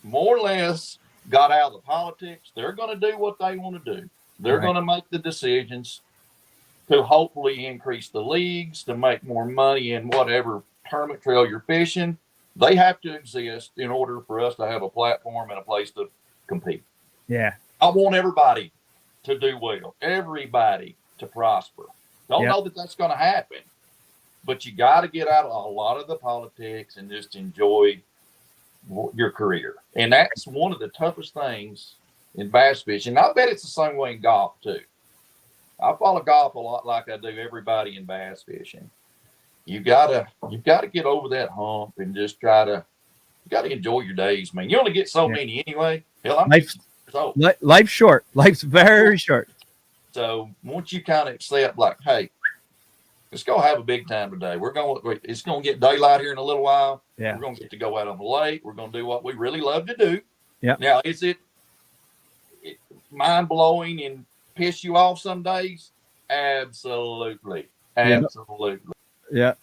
more or less, got out of the politics. They're going to do what they want to do. They're going to make the decisions to hopefully increase the leagues, to make more money in whatever tournament trail you're fishing. They have to exist in order for us to have a platform and a place to compete. Yeah. I want everybody to do well, everybody to prosper. Don't know that that's going to happen, but you got to get out of a lot of the politics and just enjoy your career. And that's one of the toughest things in bass fishing. I bet it's the same way in golf too. I follow golf a lot like I do everybody in bass fishing. You've got to get over that hump and just you got to enjoy your days, man. You only get so many anyway. Hell, I'm 50 years old. Life's short. Life's very short. So once you kind of accept, like, hey, let's go have a big time today. It's going to get daylight here in a little while. Yeah. We're going to get to go out on the lake. We're going to do what we really love to do. Yeah. Now, is it mind blowing and piss you off some days? Absolutely. Absolutely. Yeah.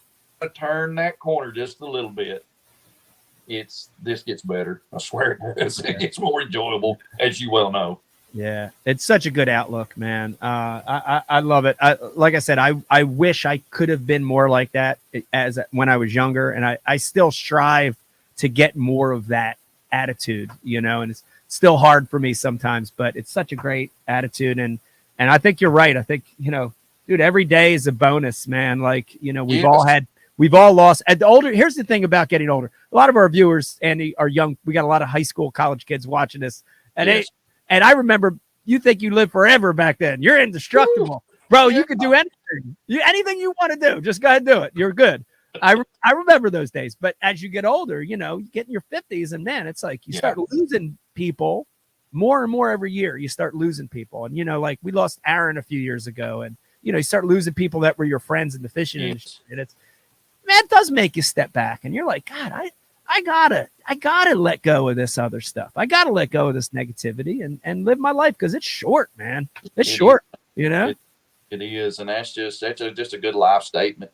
Turn that corner just a little bit. This gets better. I swear it does. It gets more enjoyable, as you well know. Yeah, it's such a good outlook, man. I love it. Like I said, I wish I could have been more like that when I was younger, and I still strive to get more of that attitude, and it's still hard for me sometimes, but it's such a great attitude. And I think you're right. I think, dude, every day is a bonus, man. Like, we've all lost at the older. Here's the thing about getting older. A lot of our viewers, Andy, are young. We got a lot of high school, college kids watching this, and I remember, you think you lived forever back then. You're indestructible. Bro, you could do anything. Anything you want to do, just go ahead and do it. You're good. I remember those days. But as you get older, you get in your 50s, and man, it's like you start losing people more and more every year. You start losing people. And, like we lost Aaron a few years ago. And, you start losing people that were your friends in the fishing industry. And it does make you step back. And you're like, God, I gotta let go of this other stuff. I gotta let go of this negativity and live my life, because it's short, man. It's short, It is, and that's just a good life statement.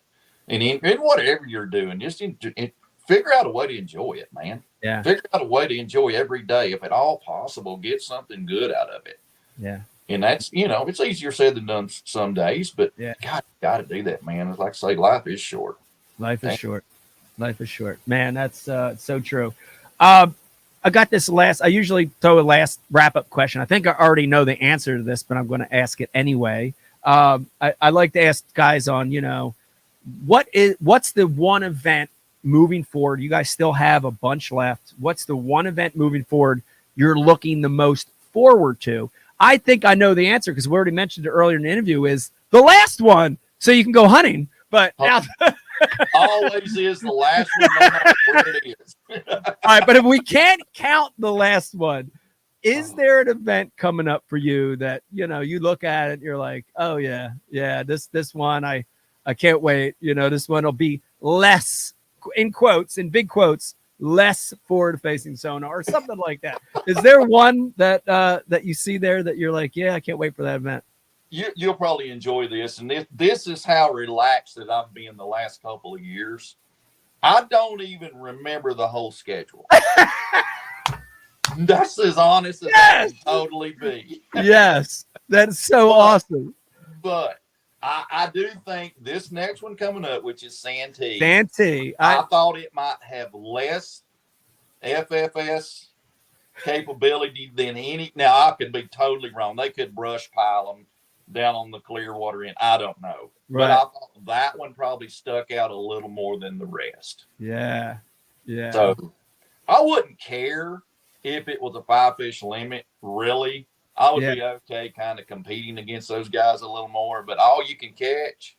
And in whatever you're doing, just figure out a way to enjoy it, man. Yeah. Figure out a way to enjoy every day, if at all possible. Get something good out of it. Yeah. And that's it's easier said than done some days, but God, you got to do that, man. It's like I say, life is short. Life is short. Life is short, man. That's so true. I got this I usually throw a last wrap-up question. I think I already know the answer to this, but I'm going to ask it anyway. I like to ask guys on, what's the one event moving forward? You guys still have a bunch left. What's the one event moving forward you're looking the most forward to? I think I know the answer, because we already mentioned it earlier in the interview, is the last one, so you can go hunting. But Always is the last one, no matter where it is. All right, but if we can't count the last one, is there an event coming up for you that, you look at it, you're like, oh yeah, this one, I can't wait. This one will be less, in quotes, in big quotes, less forward-facing sonar or something like that. Is there one that you see there that you're like, yeah, I can't wait for that event? You'll probably enjoy this, and this is how relaxed that I've been the last couple of years. I don't even remember the whole schedule. That's as honest as I can totally be. Yes, that's so awesome. But I do think this next one coming up, which is Santee. I thought it might have less FFS capability than any. Now, I could be totally wrong. They could brush pile them down on the Clearwater end. I don't know. Right. But I thought that one probably stuck out a little more than the rest. Yeah. So I wouldn't care if it was a 5-fish limit, really. I would be okay kind of competing against those guys a little more. But all you can catch,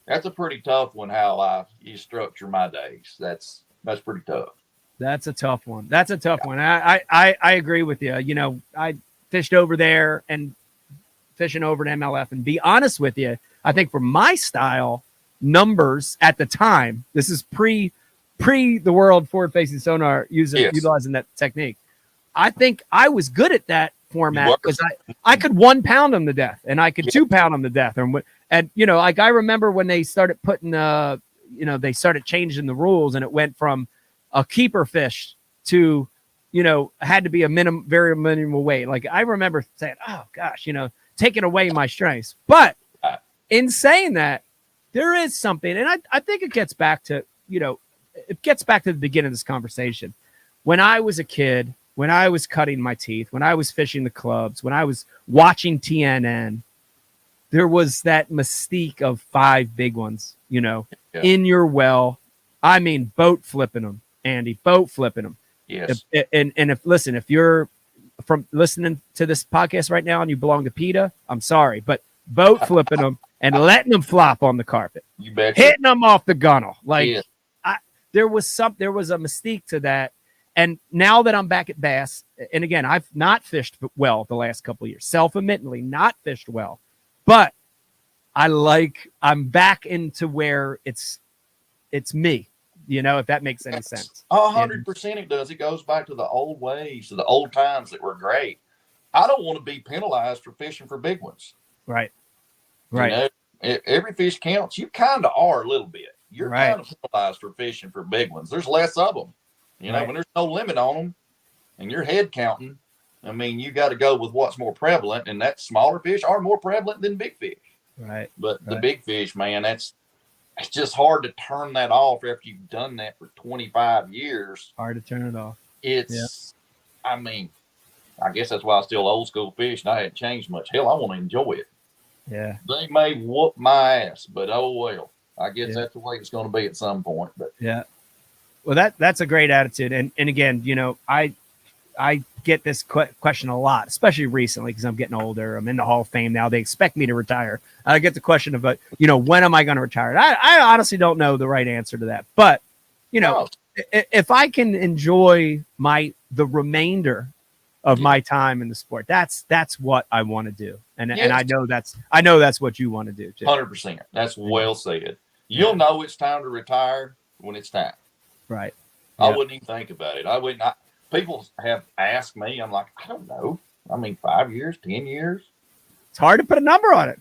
that's a pretty tough one, how you structure my days. That's pretty tough. That's a tough one. I agree with you. I fished over there and fishing over to MLF, and be honest with you, I think for my style numbers at the time, this is pre the world forward-facing sonar utilizing that technique. I think I was good at that format because I could 1 pound them to death, and I could 2 pound them to death. And like I remember when they started putting, they started changing the rules, and it went from a keeper fish to, had to be a very minimal weight. Like I remember saying, oh gosh, taking away my strengths. But in saying that, there is something, and I think it gets back to, the beginning of this conversation. When I was a kid, when I was cutting my teeth, when I was fishing the clubs, when I was watching TNN, there was that mystique of 5 big ones, in your well. I mean, boat flipping them, Andy, boat flipping them. Yes. If you're from listening to this podcast right now and you belong to PETA, I'm sorry, but boat flipping them and letting them flop on the carpet, you bet, hitting them off the gunnel. Like there was a mystique to that. And now that I'm back at Bass, and again, I've not fished well the last couple of years, self-admittedly not fished well, but I'm back into where it's me, if that makes any sense. 100% it does. It goes back to the old ways, to the old times that were great. I don't want to be penalized for fishing for big ones. Right. Every fish counts. You kind of are a little bit. You're kind of penalized for fishing for big ones. There's less of them. When there's no limit on them and you're head counting, I mean, you got to go with what's more prevalent, and that smaller fish are more prevalent than big fish. Right. But the big fish, man, it's just hard to turn that off after you've done that for 25 years. Hard to turn it off. I mean, I guess that's why I still old school fish and I hadn't changed much. Hell, I want to enjoy it. Yeah. They may whoop my ass, but oh well. I guess that's the way it's going to be at some point. But yeah. Well, that's a great attitude. And again, I get this question a lot, especially recently because I'm getting older. I'm in the Hall of Fame now. They expect me to retire. I get the question about, when am I going to retire? I honestly don't know the right answer to that. But, if I can enjoy the remainder of my time in the sport, that's what I want to do. And I know that's what you want to do too. 100%. That's well said. You'll know it's time to retire when it's time. Right. I wouldn't even think about it. I wouldn't. People have asked me. I'm like, I don't know. I mean, 5 years, 10 years. It's hard to put a number on it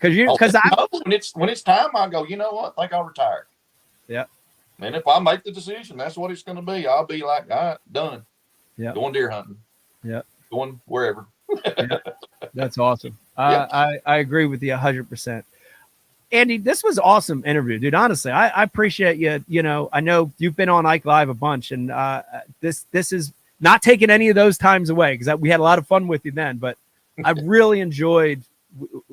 when it's time, I go, you know what? I think I'll retire. Yeah. And if I make the decision, that's what it's going to be. I'll be like, all right, done. Yeah. Going deer hunting. Yeah. Going wherever. That's awesome. I agree with you 100%. Andy, this was awesome interview, dude. Honestly, I appreciate you. I know you've been on Ike Live a bunch, and this is not taking any of those times away because we had a lot of fun with you then. But I really enjoyed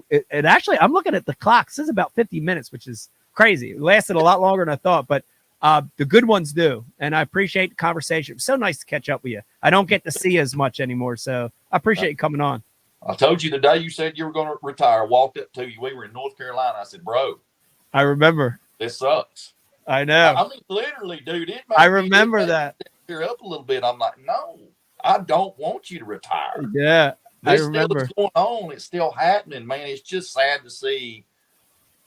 it. And actually, I'm looking at the clock. This is about 50 minutes, which is crazy. It lasted a lot longer than I thought, but the good ones do. And I appreciate the conversation. It was so nice to catch up with you. I don't get to see you as much anymore, so I appreciate you coming on. I told you the day you said you were going to retire, I walked up to you. We were in North Carolina. I said, bro. I remember. This sucks. I know. I mean, literally, dude. It made I remember that. Tear up a little bit. I'm like, no, I don't want you to retire. Yeah, this I remember. still is going on. It's still happening, man. It's just sad to see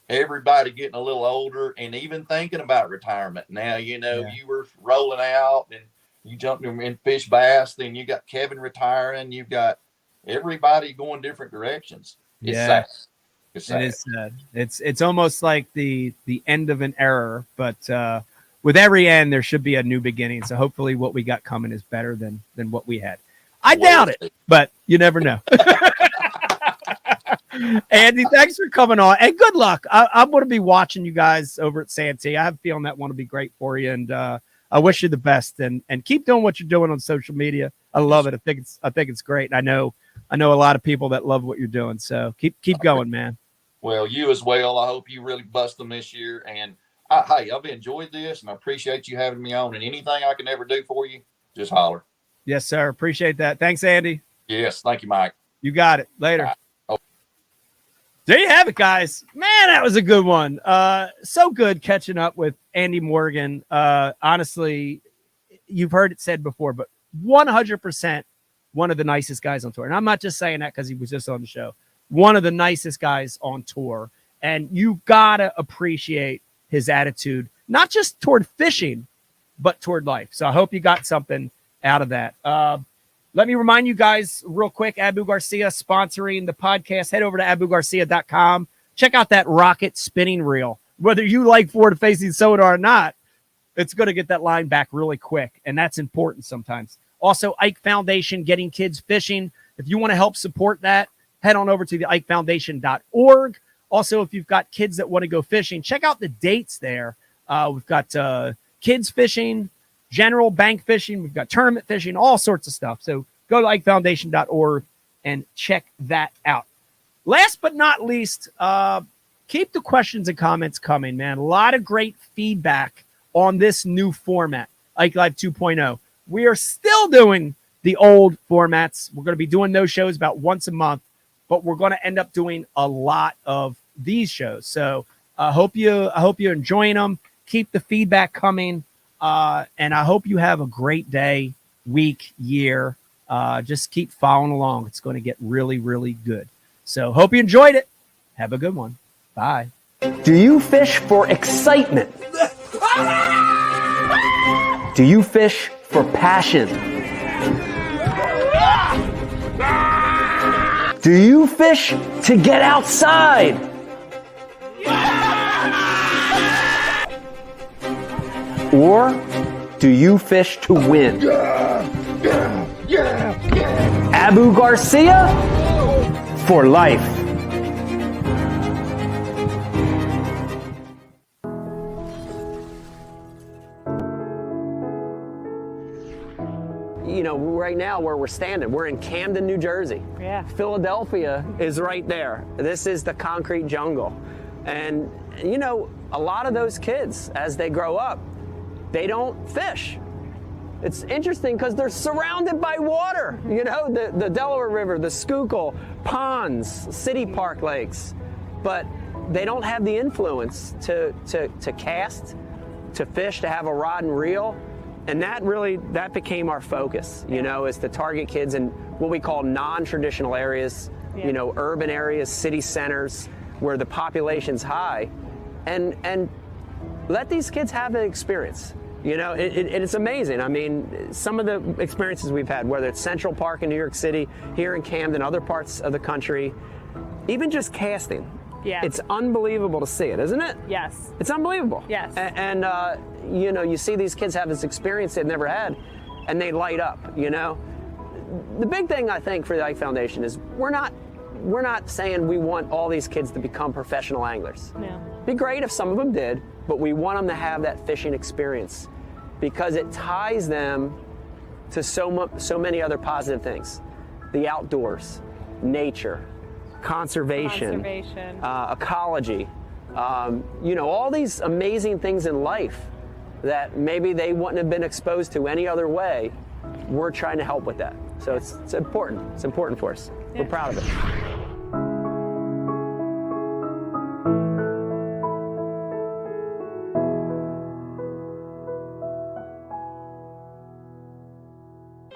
everybody getting a little older and even thinking about retirement. Now, you were rolling out and you jumped in fish bass. Then you got Kevin retiring. You've got everybody going different directions. It's sad. It's sad. It is sad. It's almost like the end of an era, but with every end, there should be a new beginning. So hopefully what we got coming is better than what we had. I doubt it, but you never know. Andy, thanks for coming on. And good luck. I'm going to be watching you guys over at Santee. I have a feeling that one will be great for you. And I wish you the best. And keep doing what you're doing on social media. I love it. I think it's great. And I know a lot of people that love what you're doing. So keep going, man. Well, you as well. I hope you really bust them this year. And hey, I've enjoyed this, and I appreciate you having me on. And anything I can ever do for you, just holler. Yes, sir. Appreciate that. Thanks, Andy. Yes. Thank you, Mike. You got it. Later. Bye. Oh. There you have it, guys. Man, that was a good one. So good catching up with Andy Morgan. Honestly, you've heard it said before, but 100% one of the nicest guys on tour. And I'm not just saying that because he was just on the show. One of the nicest guys on tour. And you got to appreciate his attitude, not just toward fishing, but toward life. So I hope you got something out of that. Let me remind you guys real quick, Abu Garcia sponsoring the podcast. Head over to abugarcia.com. Check out that rocket spinning reel. Whether you like forward-facing sonar or not, it's going to get that line back really quick, and that's important sometimes. Also, Ike Foundation, getting kids fishing. If you want to help support that, head on over to the ikefoundation.org. Also, if you've got kids that want to go fishing, check out the dates there. We've got kids fishing, general bank fishing. We've got tournament fishing, all sorts of stuff. So go to ikefoundation.org and check that out. Last but not least, keep the questions and comments coming, man. A lot of great feedback on this new format, Ike Live 2.0. We are still doing the old formats. We're going to be doing those shows about once a month, but we're going to end up doing a lot of these shows. So I hope you're enjoying them. Keep the feedback coming. And I hope you have a great day, week, year. Just keep following along. It's going to get really, really good. So hope you enjoyed it. Have a good one. Bye. Do you fish for excitement? Do you fish for passion? Do you fish to get outside? Or do you fish to win? Abu Garcia for life. You know, right now where we're standing, we're in Camden, New Jersey. Yeah. Philadelphia is right there. This is the concrete jungle. And, you know, a lot of those kids, as they grow up, they don't fish. It's interesting because they're surrounded by water. You know, the Delaware River, the Schuylkill, ponds, city park lakes. But they don't have the influence to cast, to fish, to have a rod and reel. And that became our focus, you know, is to target kids in what we call non-traditional areas, you know, urban areas, city centers, where the population's high, and let these kids have an experience. You know, it's amazing. I mean, some of the experiences we've had, whether it's Central Park in New York City, here in Camden, other parts of the country, even just casting. Yeah. It's unbelievable to see it, isn't it? Yes. It's unbelievable. Yes. And you know, you see these kids have this experience they've never had, and they light up, you know? The big thing, I think, for the Ike Foundation is we're not saying we want all these kids to become professional anglers. Yeah. Be great if some of them did, but we want them to have that fishing experience because it ties them to so many other positive things. The outdoors, nature, conservation. Ecology, you know, all these amazing things in life that maybe they wouldn't have been exposed to any other way. We're trying to help with that. So it's important. It's important for us. Yeah. We're proud of it.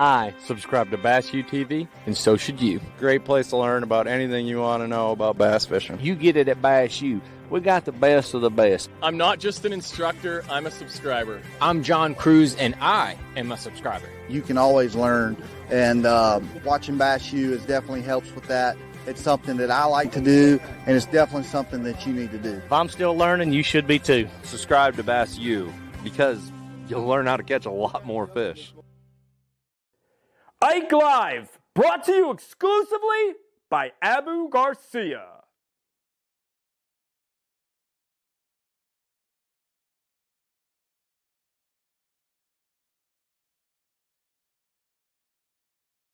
I subscribe to Bass U TV, and so should you. Great place to learn about anything you want to know about bass fishing. You get it at Bass U. We got the best of the best. I'm not just an instructor, I'm a subscriber. I'm John Cruz, and I am a subscriber. You can always learn, and watching Bass U is definitely helps with that. It's something that I like to do, and it's definitely something that you need to do. If I'm still learning, you should be too. Subscribe to Bass U because you'll learn how to catch a lot more fish. Ike Live, brought to you exclusively by Abu Garcia.